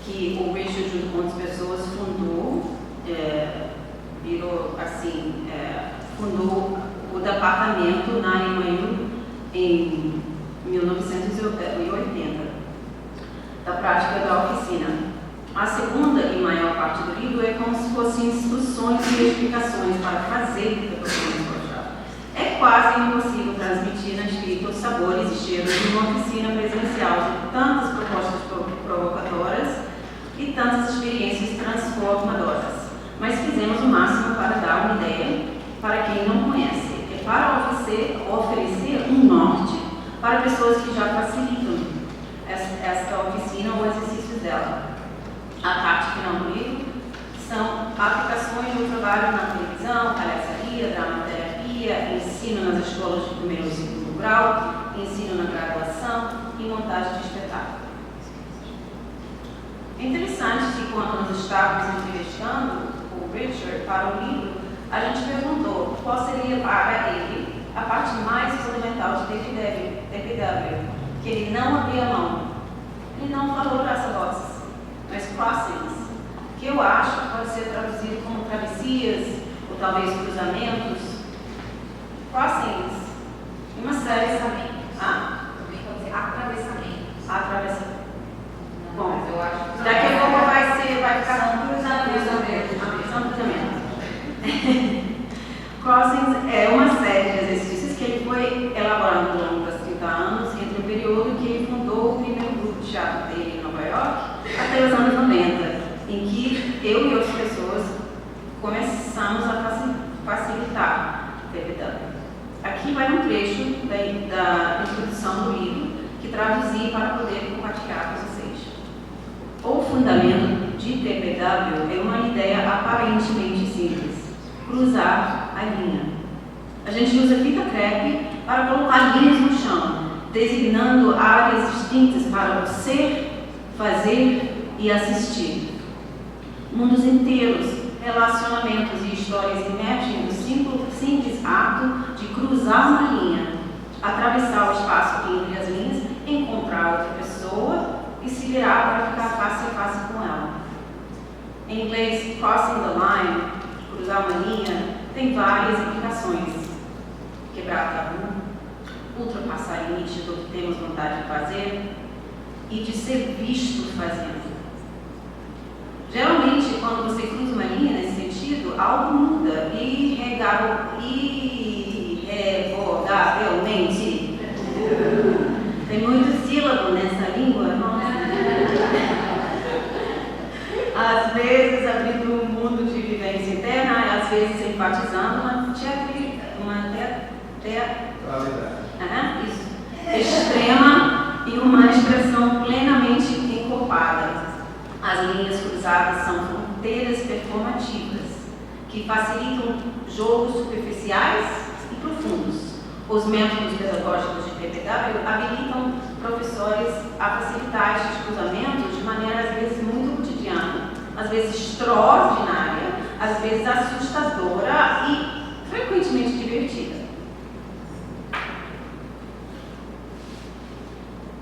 que o Richard, junto com outras pessoas, fundou o departamento na NYU em 1980, da prática da oficina. A segunda e maior parte do livro é como se fossem instruções e explicações para fazer o Performance Workshop. É quase impossível transmitir na escrita os sabores e cheiros de uma oficina presencial de tantas propostas provocadoras e tantas experiências transformadoras. Mas fizemos o máximo para dar uma ideia para quem não conhece, para oferecer um norte para pessoas que já facilitam esta oficina ou exercícios dela. A parte final do livro são aplicações do trabalho na televisão, palhaçaria, dramaterapia, ensino nas escolas de primeiro e segundo grau, ensino na graduação e montagem de espetáculo. É interessante que quando nós estávamos entrevistando o Richard para o livro, a gente perguntou qual seria para ele a parte mais fundamental de TPW, que ele não abria mão. Ele não falou braça-boxes, mas crossings, que eu acho que pode ser traduzido como travessias, ou talvez cruzamentos. Crossings, uma série de Também pode ser atravessamento. atravessamento. Bom, Mas eu acho que daqui a pouco vai ficar São cruzamentos. Crossings é uma série de exercícios que ele foi elaborando ao longo dos 30 anos, entre o período que ele fundou o primeiro grupo de teatro dele em Nova York, até os anos 90, em que eu e outras pessoas começamos a facilitar o TPW. Aqui vai um trecho da introdução do livro que traduzi para poder compartilhar com vocês. O fundamento de TPW é uma ideia aparentemente simples: cruzar a linha. A gente usa fita crepe para colocar linhas no chão, designando áreas distintas para o ser, fazer e assistir. Mundos inteiros, relacionamentos e histórias emergem do simples ato de cruzar uma linha, atravessar o espaço entre as linhas, encontrar outra pessoa e se virar para ficar face a face com ela. Em inglês, crossing the line, cruzar uma linha, tem várias implicações. Quebrar tabu, ultrapassar limites do que temos vontade de fazer e de ser visto fazendo. Geralmente, quando você cruza uma linha nesse sentido, algo muda irrevogavelmente. Tem muito sílabo nessa língua, nossa. Às vezes abrindo um mundo de vivência interna, às vezes enfatizando uma extrema e uma expressão plenamente encorpada. As linhas cruzadas são fronteiras performativas que facilitam jogos superficiais e profundos. Os métodos pedagógicos de TPW habilitam professores a facilitar estes cruzamentos de maneira às vezes muito cotidiana, às vezes extraordinária, às vezes assustadora e frequentemente divertida.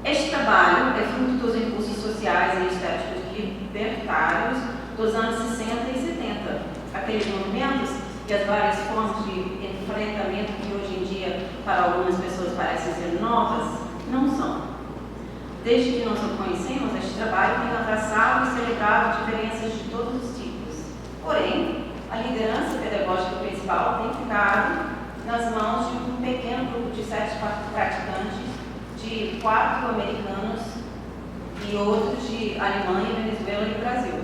Este trabalho é fruto dos impulsos sociais e estéticos libertários dos anos 60 e 70, aqueles movimentos e as várias formas de enfrentamento que hoje em dia para algumas pessoas parecem ser novas, não são. Desde que nós o conhecemos, este trabalho tem abraçado e celebrado diferenças de todos os tipos. Porém, a liderança pedagógica principal tem ficado nas mãos de um pequeno grupo de 7 praticantes, de 4 americanos e outros de Alemanha, Venezuela e Brasil.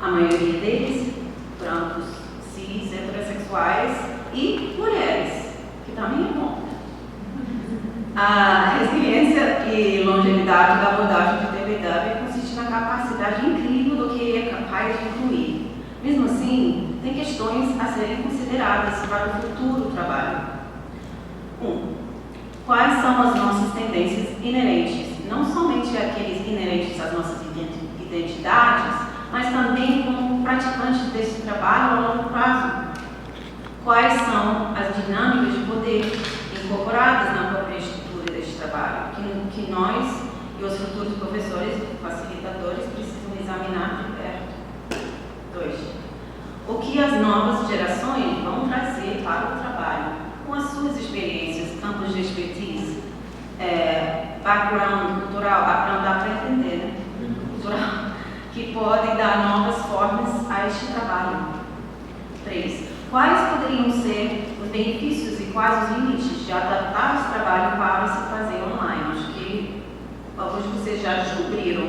A maioria deles, brancos, cis, heterossexuais e mulheres, que também é bom. A resiliência e longevidade da abordagem de TPW consiste na capacidade incrível do que ele é capaz de incluir. Mesmo assim, tem questões a serem consideradas para o futuro trabalho. 1. Quais são as nossas tendências inerentes? Não somente aqueles inerentes às nossas identidades, mas também como praticantes desse trabalho a longo prazo. Quais são as dinâmicas de poder incorporadas na própria estrutura deste trabalho, que nós e os futuros professores e facilitadores precisam examinar de perto? 2. O que as novas gerações vão trazer para o trabalho, com as suas experiências, campos de expertise, background cultural, dá para entender, né? Cultural, que podem dar novas formas a este trabalho. 3. Quais poderiam ser os benefícios e quais os limites de adaptar esse trabalho para se fazer online? Acho que alguns de vocês já descobriram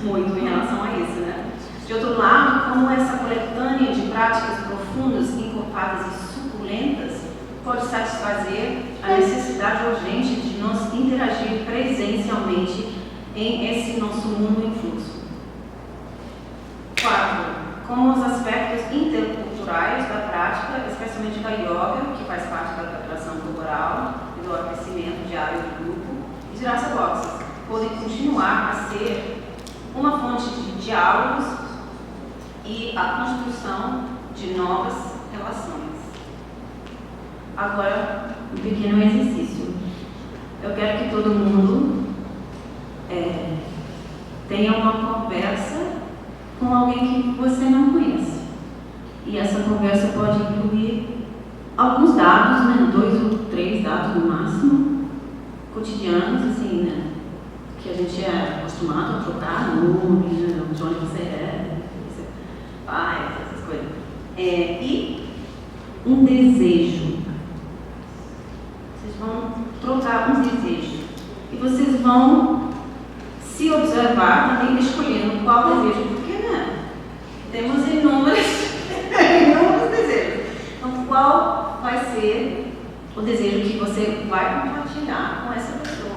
muito em relação a isso, né? De outro lado, como essa coletânea de práticas profundas, encorpadas e suculentas pode satisfazer a necessidade urgente de nos interagir presencialmente em esse nosso mundo em fluxo. 4. Como os aspectos interculturais da prática, especialmente da yoga, que faz parte da preparação corporal e do aquecimento diário do grupo, e de raça boxes, podem continuar a ser uma fonte de diálogos e a construção de novas relações. Agora, um pequeno exercício. Eu quero que todo mundo tenha uma conversa com alguém que você não conhece. E essa conversa pode incluir alguns dados, né? 2 ou 3 dados no máximo, cotidianos, assim, né? Que a gente é acostumado a trocar, nome, né? De onde você é, você faz, essas coisas. E um desejo. Vocês vão trocar um desejo. E vocês vão se observar também escolhendo qual desejo, porque, né? Temos inúmeros desejos. Então, qual vai ser o desejo que você vai compartilhar com essa pessoa?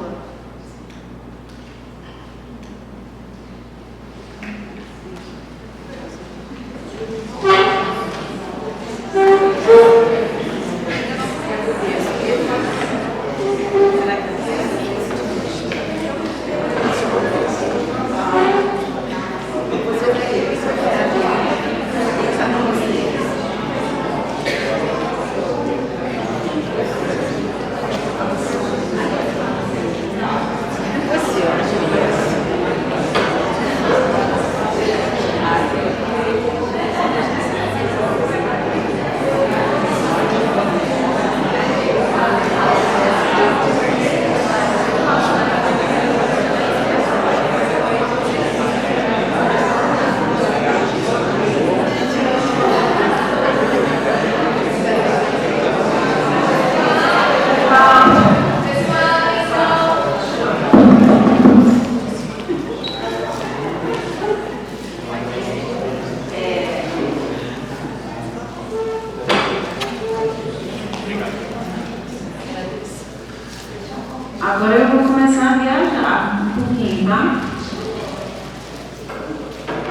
Agora eu vou começar a viajar um pouquinho, tá?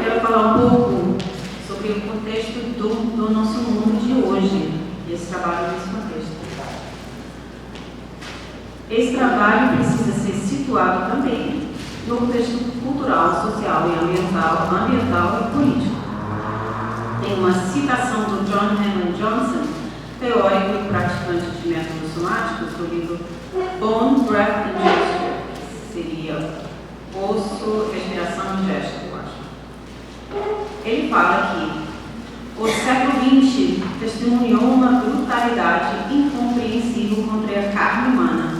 Quero falar um pouco sobre o contexto do nosso mundo de hoje, esse trabalho nesse contexto. Esse trabalho precisa ser situado também no contexto cultural, social e ambiental e político. Tem uma citação do John Hammond Johnson, teórico e praticante de métodos somáticos, do livro Bone, Breath and Gesture, que seria osso, respiração e gesto, eu acho. Ele fala que o século XX testemunhou uma brutalidade incompreensível contra a carne humana.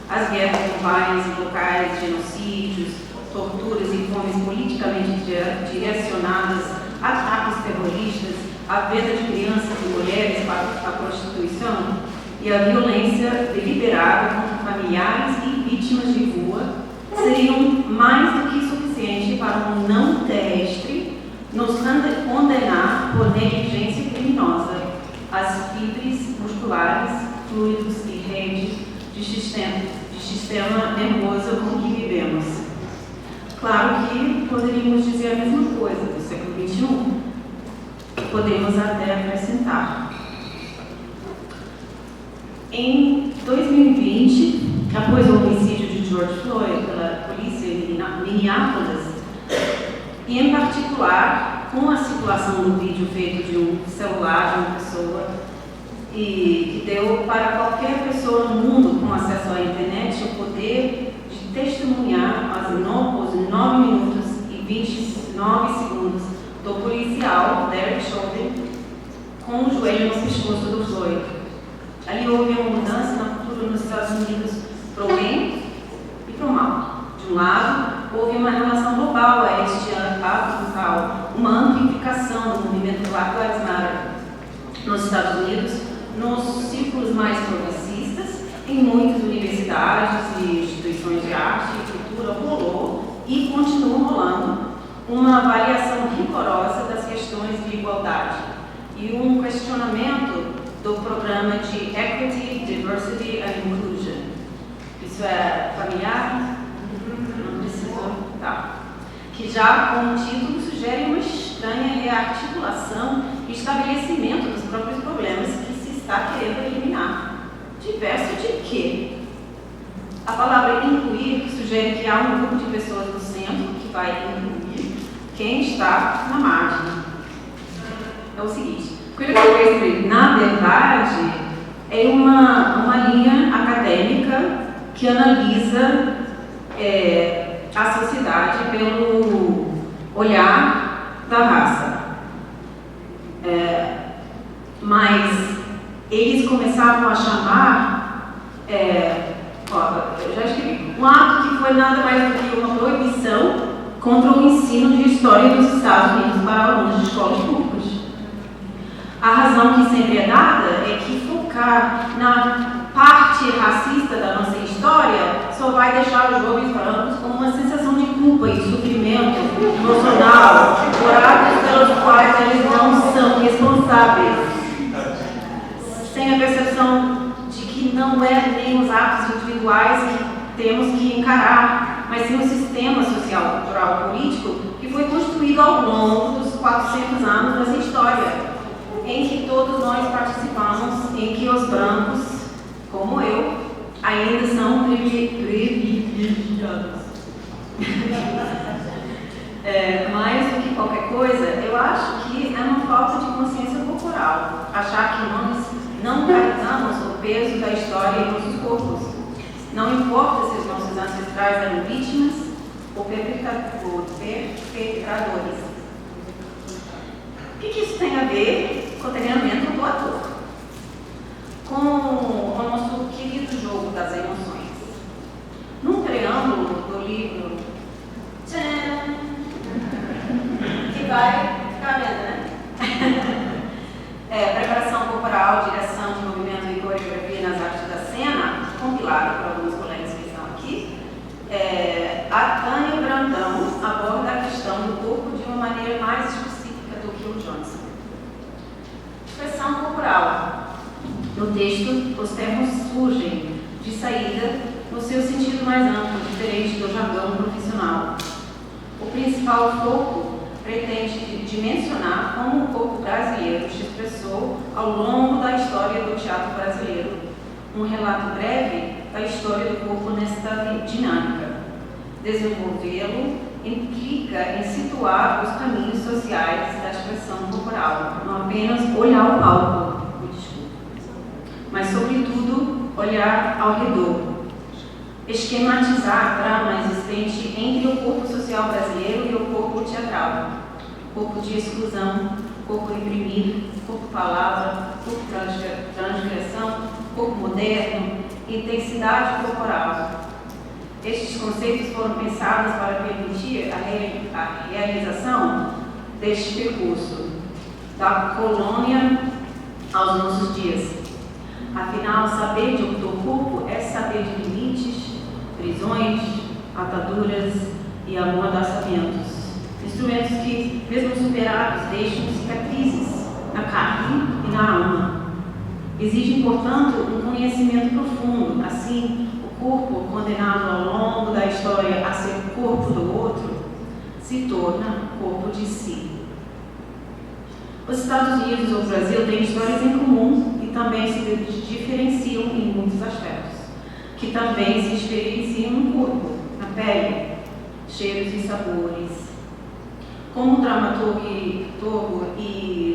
As guerras globais e locais, genocídios, torturas e fomes politicamente direcionadas, ataques terroristas, a venda de crianças e mulheres para a prostituição e a violência deliberada contra familiares e vítimas de rua seriam mais do que suficiente para um não terrestre nos condenar por negligência criminosa as fibras musculares, fluidos e redes de sistema nervoso com que vivemos. Claro que poderíamos dizer a mesma coisa do século XXI. Podemos até acrescentar. Em 2020, após o homicídio de George Floyd pela polícia em Minneapolis, e em particular com a circulação do vídeo feito de um celular de uma pessoa e que deu para qualquer pessoa no mundo com acesso à internet o poder de testemunhar os 9 minutos e 29 segundos do policial Derek Chauvin com o joelho no pescoço do Floyd. Ali houve uma mudança na cultura nos Estados Unidos para o bem e para o mal. De um lado, houve uma relação global a este ato brutal, uma amplificação do movimento Black Lives Matter nos Estados Unidos, nos círculos mais progressistas, em muitas universidades e instituições de arte e cultura rolou e continua rolando uma avaliação rigorosa das questões de igualdade e um questionamento do programa de Equity, Diversity and Inclusion. Isso Isso é familiar? Não precisou? Tá. Que já com o título sugere uma estranha rearticulação e estabelecimento dos próprios problemas que se está querendo eliminar. Diverso de quê? A palavra incluir sugere que há um grupo de pessoas no centro que vai incluir quem está na margem. É o seguinte, critical race theory, na verdade, é uma linha acadêmica que analisa a sociedade pelo olhar da raça. Mas eles começavam a chamar, eu já escrevi, um ato que foi nada mais do que uma proibição contra o ensino de história dos Estados Unidos para alunos de escolas públicas. A razão que sempre é dada é que focar na parte racista da nossa história só vai deixar os jovens brancos com uma sensação de culpa e sofrimento emocional por atos pelos quais eles não são responsáveis, sem a percepção de que não é nem os atos individuais que temos que encarar, mas sim o sistema social, cultural e político que foi construído ao longo dos 400 anos dessa história, em que todos nós participamos, em que os brancos, como eu, ainda são privilegiados. Mais do que qualquer coisa, eu acho que é uma falta de consciência corporal, achar que nós não carregamos o peso da história em nossos corpos. Não importa se os nossos ancestrais eram vítimas ou perpetradores. O que isso tem a ver com o treinamento do ator? Com o nosso querido jogo das emoções. Num preâmbulo do livro, que vai ficar vendo, né? Preparação corporal, direção de movimento e coreografia nas artes da cena, compilado por alguns colegas que estão aqui, a Tânia Brandão aborda a questão do corpo de uma maneira mais específica do que o Johnson. Expressão corporal. No texto, os termos surgem de saída no seu sentido mais amplo, diferente do jargão profissional. O principal foco pretende dimensionar como o corpo brasileiro se expressou ao longo da história do teatro brasileiro. Um relato breve da história do corpo nesta dinâmica. Desenvolvê-lo implica em situar os caminhos sociais da expressão corporal, não apenas olhar o palco, mas, sobretudo, olhar ao redor. Esquematizar a trama existente entre o corpo social brasileiro e o corpo teatral. Corpo de exclusão, corpo reprimido, corpo palavra, corpo transgressão, corpo moderno, intensidade corporal. Estes conceitos foram pensados para permitir a realização deste percurso, da colônia aos nossos dias. Afinal, saber de outro corpo é saber de limites, prisões, ataduras e amordaçamentos. Instrumentos que, mesmo superados, deixam cicatrizes na carne e na alma. Exige, portanto, um conhecimento profundo. Assim, o corpo, condenado ao longo da história a ser o corpo do outro, se torna corpo de si. Os Estados Unidos ou o Brasil têm histórias em comum e também se diferenciam em muitos aspectos, que também se experienciam no corpo, na pele, cheiros e sabores. Como o dramaturgo e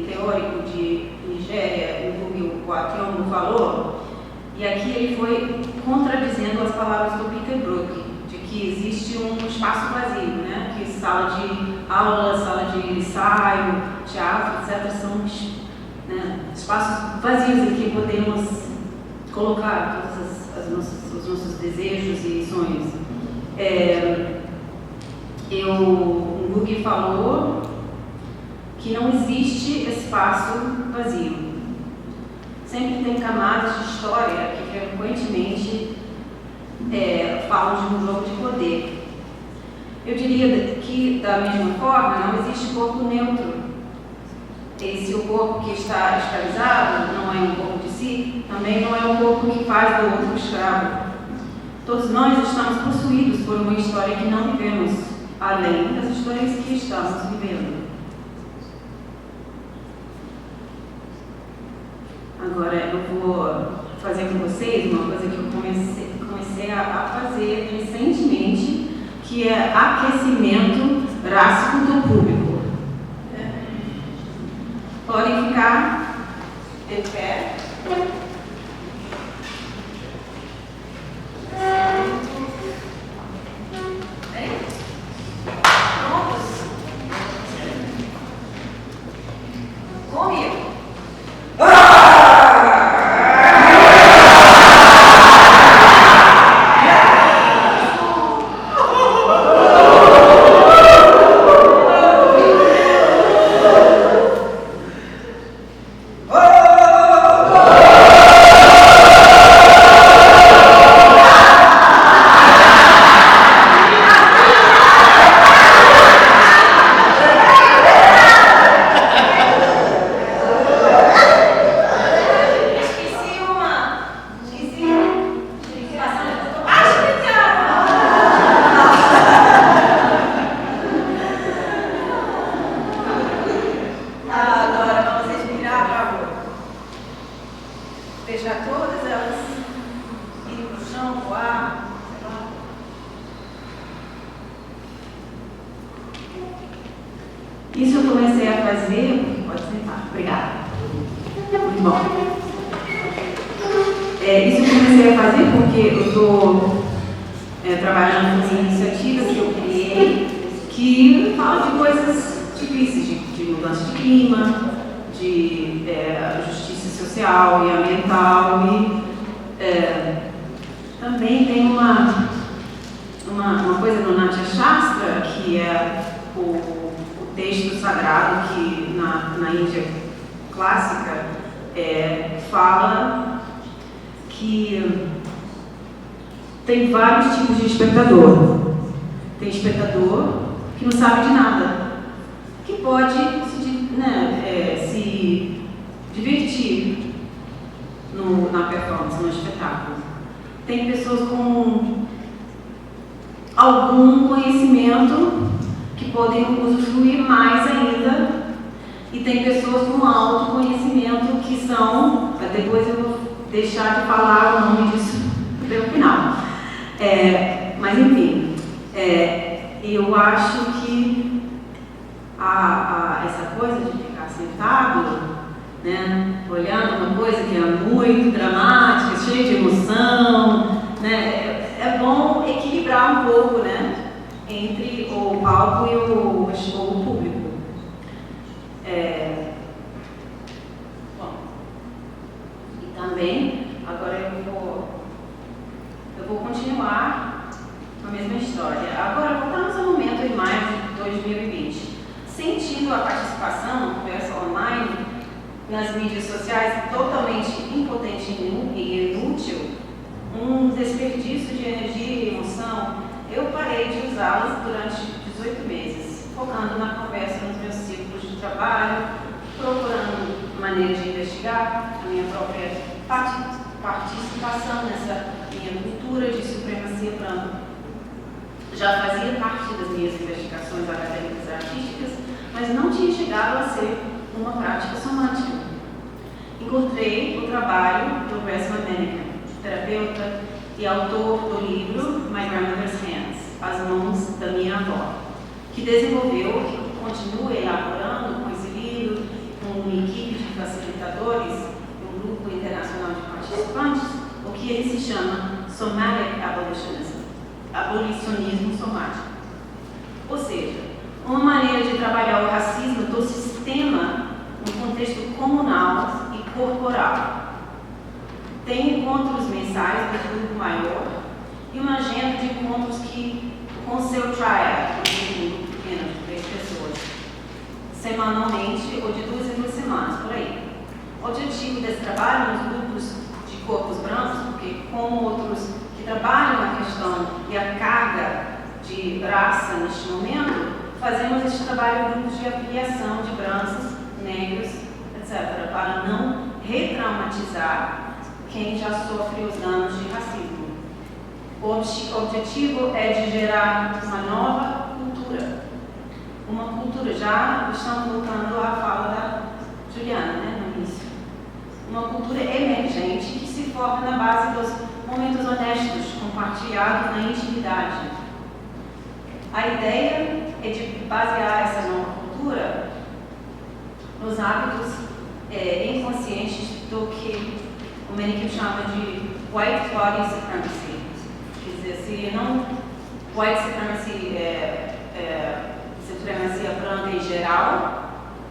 teórico de Nigéria, Ngugi wa Thiong'o, falou, e aqui ele foi contradizendo as palavras do Peter Brook, de que existe um espaço vazio, né? Que sala de aula, sala de ensaio, teatro, etc., são espaços vazios em que podemos colocar todos os nossos desejos e sonhos. O Ngugi falou que não existe espaço vazio. Sempre tem camadas de história que frequentemente falam de um jogo de poder. Eu diria que, da mesma forma, não existe corpo neutro. E se o corpo que está escravizado não é um corpo de si, também não é um corpo que faz do outro escravo. Todos nós estamos possuídos por uma história que não vivemos, além das histórias que estamos vivendo. Agora eu vou fazer com vocês uma coisa que eu comecei a fazer recentemente, que é aquecimento rássico do público. Podem ficar de pé. Isso eu comecei a fazer, pode sentar, obrigada. Muito bom. Isso eu comecei a fazer porque eu estou trabalhando com iniciativas que eu criei que falam de coisas difíceis, de mudança de clima, de justiça social e ambiental e também tem uma coisa no Natya Shastra que é o texto sagrado que na Índia clássica fala que tem vários tipos de espectador. Tem espectador que não sabe de nada, que pode se divertir na performance, no espetáculo. Tem pessoas com algum conhecimento que podem usufruir mais ainda, e tem pessoas com alto conhecimento que são, depois eu vou deixar de falar o nome disso até o final. Mas enfim, eu acho que essa coisa de ficar sentado, né, olhando uma coisa que é muito dramática, cheia de emoção, né, é bom equilibrar um pouco, né, entre o palco e o público. Bom, e também, agora eu vou continuar com a mesma história. Agora, voltamos ao momento em maio de 2020. Sentindo a participação, conversa online, nas mídias sociais totalmente impotente e inútil, um desperdício de energia e emoção, eu parei de usá-las durante 18 meses, focando na conversa nos meus ciclos de trabalho, procurando maneiras de investigar a minha própria participação nessa minha cultura de supremacia branca. Já fazia parte das minhas investigações acadêmicas e artísticas, mas não tinha chegado a ser uma prática somática. Encontrei o trabalho do Wes Manningham, terapeuta e autor do livro My Grandmother's Hands, As Mãos da Minha Avó, que desenvolveu e continua elaborando com esse livro, com uma equipe de facilitadores e um grupo internacional de participantes, o que ele se chama Somatic Abolitionism, abolicionismo somático. Ou seja, uma maneira de trabalhar o racismo do sistema no contexto comunal e corporal. Tem encontros mensais do grupo maior e uma agenda de encontros com seu triad, um grupo pequeno de 3 pessoas, semanalmente ou de 2 em 2 semanas, por aí. O objetivo desse trabalho nos grupos de corpos brancos, porque como outros que trabalham a questão e a carga de raça neste momento, fazemos este trabalho em grupos de afiliação de brancos, negros, etc., para não retraumatizar quem já sofre os danos de racismo. O objetivo é de gerar uma nova cultura. Uma cultura, já estamos voltando à fala da Juliana, né, no início. Uma cultura emergente que se forma na base dos momentos honestos, compartilhados na intimidade. A ideia é de basear essa nova cultura nos hábitos inconscientes do que o Maniquim chama de white body supremacy. Quer dizer, se não white supremacy supremacia branca em geral,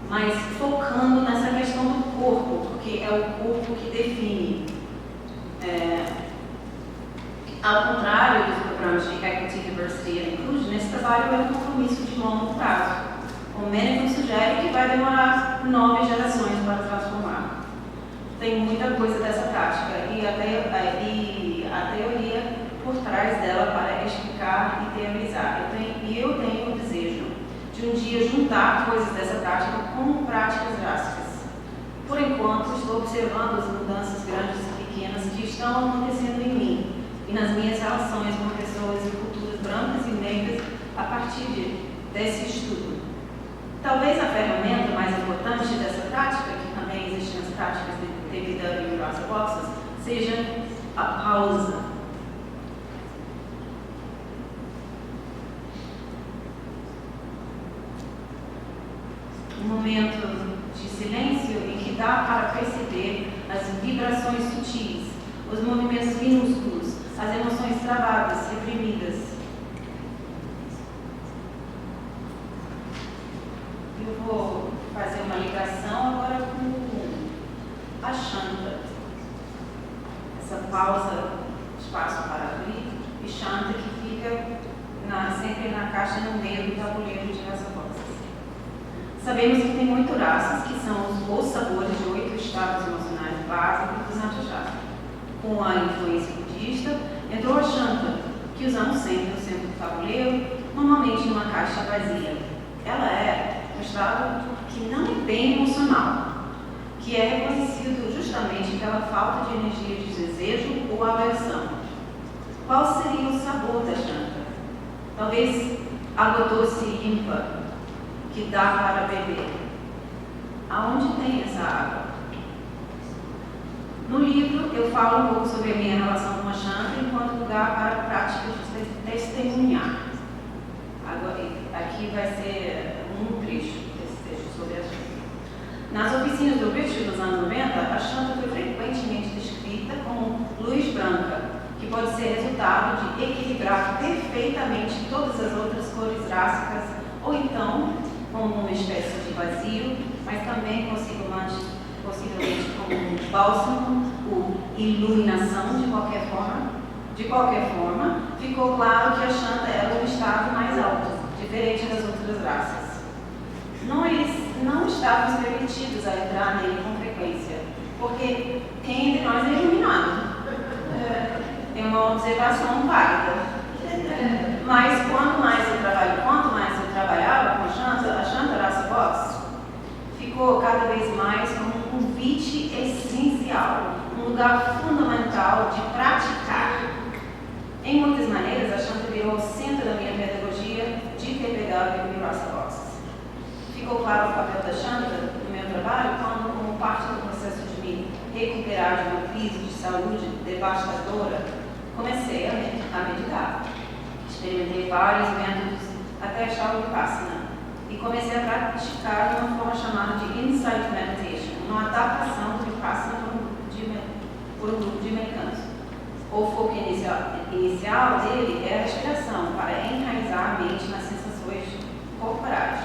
mas focando nessa questão do corpo, porque é o corpo que define. Ao contrário dos programas de Equity, Diversity e Inclusion, esse trabalho é um compromisso de longo prazo. O Maniquim sugere que vai demorar 9 gerações para transformar. Tem muita coisa dessa prática e a teoria por trás dela para explicar e teorizar. Eu tenho o desejo de um dia juntar coisas dessa prática com práticas drásticas. Por enquanto, estou observando as mudanças grandes e pequenas que estão acontecendo em mim e nas minhas relações com pessoas e culturas brancas e negras a partir desse estudo. Talvez a ferramenta mais importante dessa prática, que também existe nas práticas de vida e Rasa Boxes, seja a pausa. Um momento de silêncio em que dá para perceber as vibrações sutis, os movimentos minúsculos, as emoções travadas, reprimidas. Eu vou fazer uma ligação agora com a Shanta. Essa pausa, espaço para abrir, e Shanta que fica sempre na caixa no meio do tabuleiro de Rasa Boxes. Sabemos que tem 8 raças, que são os sabores de 8 estados emocionais básicos dos Natya-Shastra. Com a influência budista, entrou a Shanta, que usamos sempre no centro do tabuleiro, normalmente numa caixa vazia. Ela é um estado que não é bem emocional, que é reconhecido justamente pela falta de energia de desejo ou aversão. Qual seria o sabor da Shanta? Talvez água doce e ímpar, que dá para beber. Aonde tem essa água? No livro eu falo um pouco sobre a minha relação com a Shanta enquanto lugar para a prática de testemunhar. Aqui vai ser um trecho desse texto sobre a Shanta. Nas oficinas do Richard dos anos 90, a Shanta foi frequentemente descrita como luz branca, que pode ser resultado de equilibrar perfeitamente todas as outras cores drásticas, ou então como uma espécie de vazio, mas também possivelmente como um bálsamo ou iluminação de qualquer forma. De qualquer forma, ficou claro que a Shanta era um estado mais alto, diferente das outras raças. Nós não estávamos permitidos a entrar nele com frequência, porque quem entre nós é iluminado. É uma observação válida. Mas quanto mais eu trabalhava com a Shanta Rasa Box ficou cada vez mais como um convite essencial, um lugar fundamental de praticar. Em muitas maneiras, a Shanta virou o centro da minha pedagogia de TPW e Rasa Boxes. Ficou claro o papel da Shanta no meu trabalho quando, como parte do processo de me recuperar de uma crise de saúde devastadora, comecei a meditar. Experimentei vários métodos até achar o Vipassana e comecei a praticar de uma forma chamada de Insight Meditation, uma adaptação do Vipassana por um grupo de americanos. O foco inicial dele é a respiração, para enraizar a mente nas sensações corporais.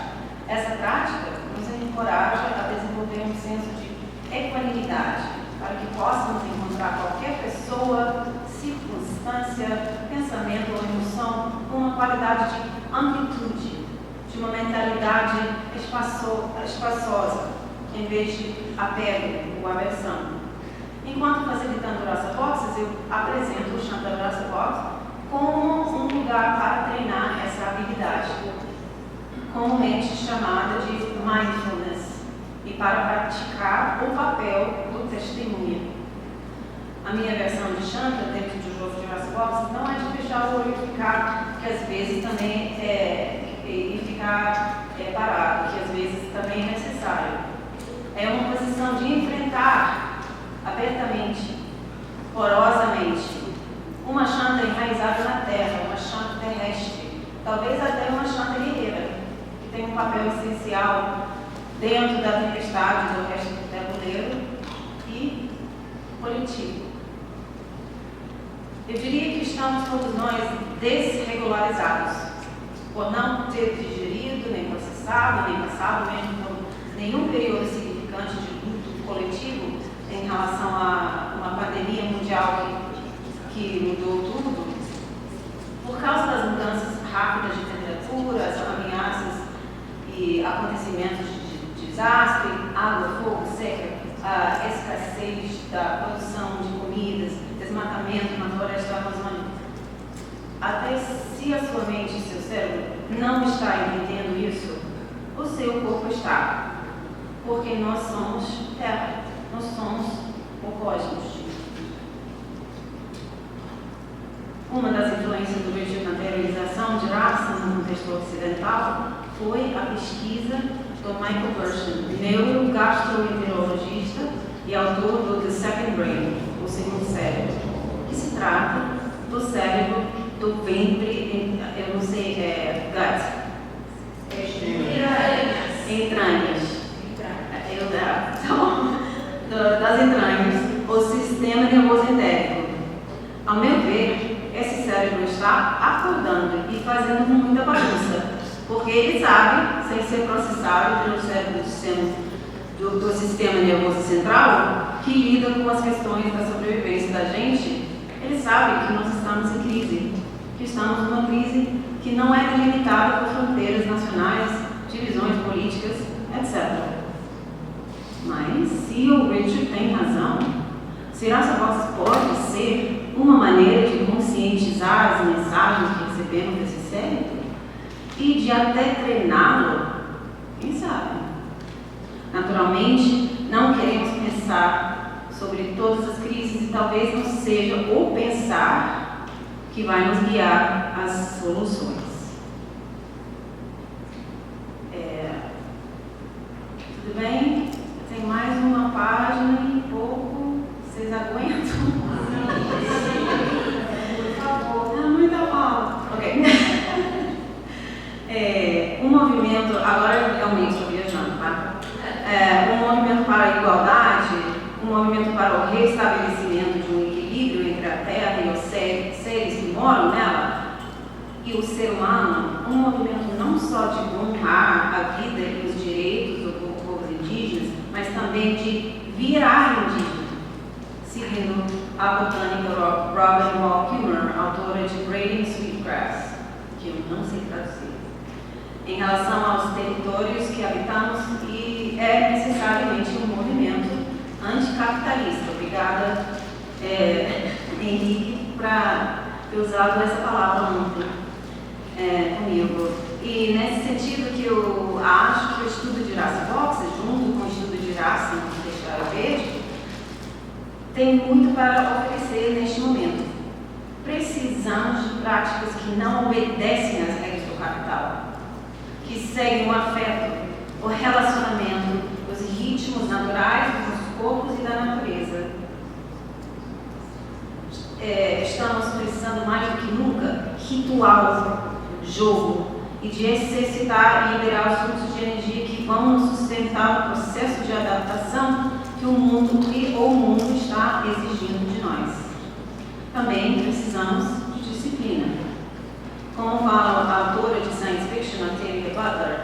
Essa prática nos encoraja a desenvolver um senso de equanimidade, para que possamos encontrar qualquer pessoa, circunstância, pensamento ou emoção com uma qualidade de amplitude, de uma mentalidade espaçosa, em vez de apego ou aversão. Enquanto facilitando Rasa Boxes, eu apresento o Shanta Rasa Box como um lugar para treinar essa habilidade, comumente chamada de mindfulness, e para praticar o papel do testemunha. A minha versão de Shanta dentro de show de Jurassic Box, não é de fechar o olho e ficar, que às vezes também e ficar parado, que às vezes também é necessário. É uma posição de enfrentar abertamente, porosamente, uma chanta enraizada na terra, uma chanta terrestre, talvez até uma chanta guerreira, que tem um papel essencial dentro da tempestade do resto do tabuleiro e coletivo. Eu diria que estamos todos nós desregularizados, por não ter digerido, nem processado, nem passado mesmo por nenhum período significante de luto coletivo em relação a uma pandemia mundial que mudou tudo, por causa das mudanças rápidas de temperaturas, ameaças e acontecimentos de desastre, água, fogo, seca, a escassez da produção de comidas, desmatamento na floresta amazônica. Até se a sua mente e seu cérebro não está entendendo isso, o seu corpo está. Porque nós somos terra, nós somos o cosmos. Uma das influências do Richard na teorização de raça no contexto ocidental foi a pesquisa do Michael Gershon, neurogastroenterologista e autor do The Second Brain, o segundo cérebro, que se trata do cérebro do ventre, eu não sei, gut, entranhas. Das entranhas, o sistema nervoso entérico. Ao meu ver, esse cérebro está acordando e fazendo muita bagunça, porque ele sabe, sem ser processado pelo cérebro do sistema nervoso central, que lida com as questões da sobrevivência da gente. Ele sabe que nós estamos em crise, que estamos numa crise que não é delimitada por fronteiras nacionais, divisões políticas, etc. Mas, se o Richard tem razão, se Raça Box pode ser uma maneira de conscientizar as mensagens que recebemos desse cérebro e de até treiná-lo, quem sabe? Naturalmente, não queremos pensar sobre todas as crises e talvez não seja o pensar que vai nos guiar às soluções. Tudo bem? Tem mais uma página e pouco. Vocês aguentam? Por favor. Não, muita fala. Ok. Um movimento, agora realmente estou viajando, tá? Um movimento para a igualdade, um movimento para o restabelecimento de um equilíbrio entre a Terra e os seres que moram nela e o ser humano, um movimento não só de honrar a vida e os direitos do povo indígenas, mas também de virar indígena, seguindo a botânica Robin Wall Kimmerer, autora de Braiding Sweetgrass, que eu não sei traduzir, em relação aos territórios que habitamos, e é necessariamente um movimento anticapitalista. Obrigada, Henrique, para ter usado essa palavra ontem comigo. E nesse sentido que eu acho que o estudo de raça boxa, junto com o estudo de raça no contexto verde, tem muito para oferecer neste momento. Precisamos de práticas que não obedecem às regras do capital, que seguem o afeto, o relacionamento, os ritmos naturais dos corpos e da natureza. Estamos precisando mais do que nunca ritual, jogo, e de exercitar e liberar os fluxos de energia que vão nos sustentar no processo de adaptação que o mundo está exigindo de nós. Também precisamos de disciplina. Como fala a autora de science fiction, Octavia Butler,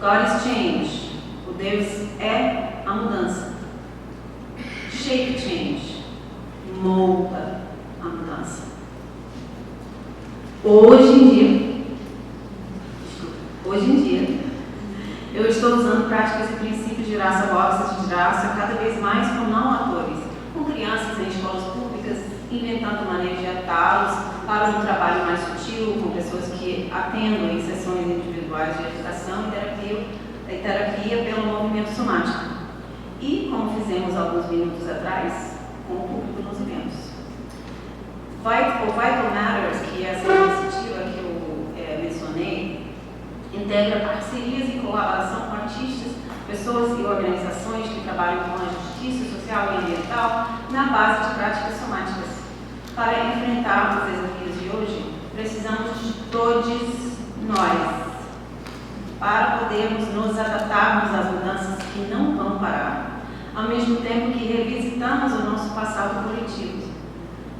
God is change. O Deus é a mudança. Shape change. Molda a mudança. Hoje em dia, eu estou usando práticas e princípios de raça boxes de raça cada vez mais com não atores, com crianças em escolas públicas, inventando maneiras de atá-los para um trabalho mais sutil, com pessoas que atendam em sessões individuais de educação e terapia pelo movimento somático. E, como fizemos alguns minutos atrás, com o público nos eventos. Vital Matters, que é essa iniciativa que eu mencionei, integra parcerias e colaboração com artistas, pessoas e organizações que trabalham com a justiça social e ambiental na base de práticas somáticas. Para enfrentar os desafios de hoje, precisamos de todos nós, para podermos nos adaptarmos às mudanças que não vão parar, ao mesmo tempo que revisitamos o nosso passado coletivo.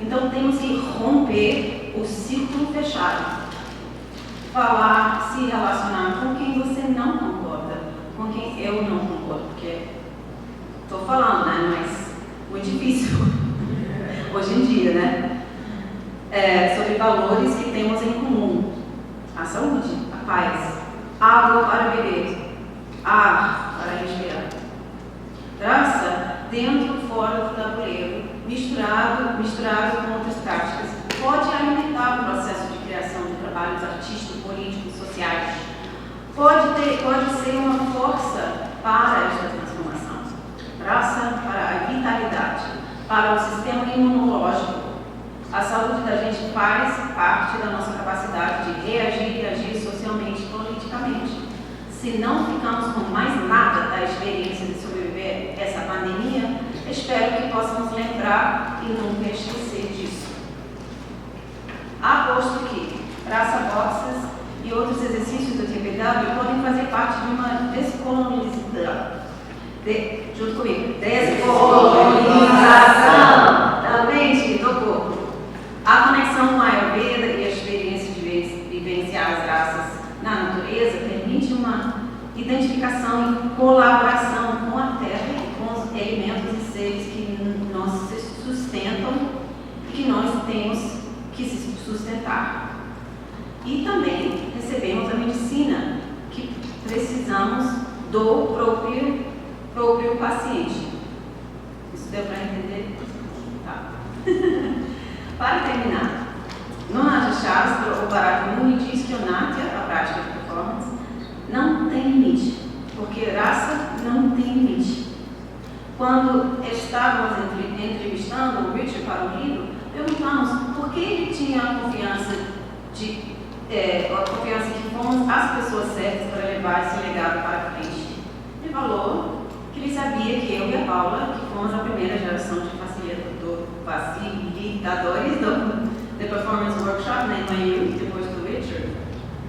Então temos que romper o círculo fechado, falar, se relacionar com quem você não concorda, com quem eu não concordo, porque estou falando, né? Mas muito difícil hoje em dia, né? Sobre valores que temos em comum: a saúde, a paz, água para beber, ar para respirar. Graça dentro e fora do tabuleiro, misturado com outras práticas, pode alimentar o processo de criação de trabalhos artísticos, políticos, sociais. Pode ser uma força para esta transformação. Graça para a vitalidade, para o sistema imunológico. A saúde da gente faz parte da nossa capacidade de reagir e agir socialmente e politicamente. Se não ficamos com mais nada da experiência de sobreviver a essa pandemia, espero que possamos lembrar e nunca esquecer disso. Aposto que Praça Boxes e outros exercícios do TPW podem fazer parte de uma descolonização. Junto comigo. Descolonização da mente do corpo. A conexão com a Ayurveda e a experiência de vivenciar as raças na natureza permite uma identificação e colaboração com a terra e com os elementos e seres que nos sustentam e que nós temos que se sustentar. E também recebemos a medicina que precisamos do próprio paciente. Isso deu para entender? Tá. Para terminar, no Natya Shastra, o Bharat Muni diz que o Natya, a prática de performance, não tem limite, porque raça não tem limite. Quando estávamos entrevistando o Richard para o livro, perguntamos por que ele tinha a confiança que fomos as pessoas certas para levar esse legado para frente. Ele falou que ele sabia que eu e a Paula, que fomos a primeira geração de facilitadores do Performance Workshop na NYU, depois do Richard,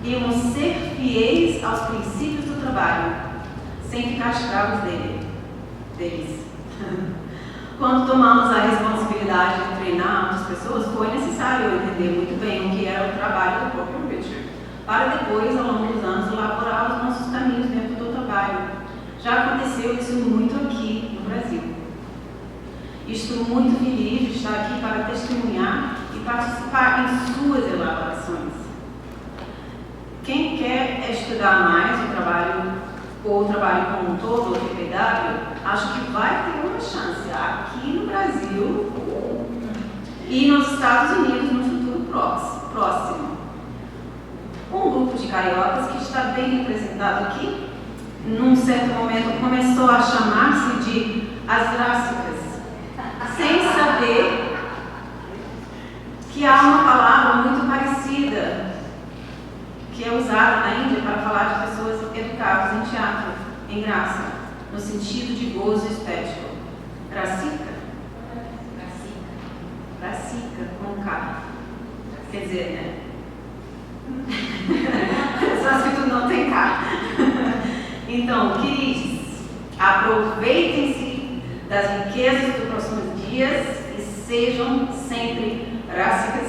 íamos ser fiéis aos princípios do trabalho, sem ficar escravos deles. Quando tomamos a responsabilidade de treinar outras pessoas, foi necessário entender muito bem o que era o trabalho do próprio Richard, para depois, ao longo dos anos, elaborar os nossos caminhos dentro do trabalho. Já aconteceu isso muito aqui no Brasil. Estou muito feliz de estar aqui para testemunhar e participar em suas elaborações. Quem quer estudar mais o trabalho como um todo, o TPW, acho que vai ter uma chance aqui no Brasil e nos Estados Unidos no futuro próximo. Um grupo de cariocas que está bem representado aqui, num certo momento começou a chamar-se de as Rássicas, sem saber que há uma palavra muito parecida que é usada na Índia para falar de pessoas educadas em teatro, em graça, no sentido de gozo estético. Rasika? Rasika, com K. Quer dizer, né? Só que tu não tem K. Então, queridos, aproveitem-se das riquezas dos próximos dias e sejam sempre rássicas.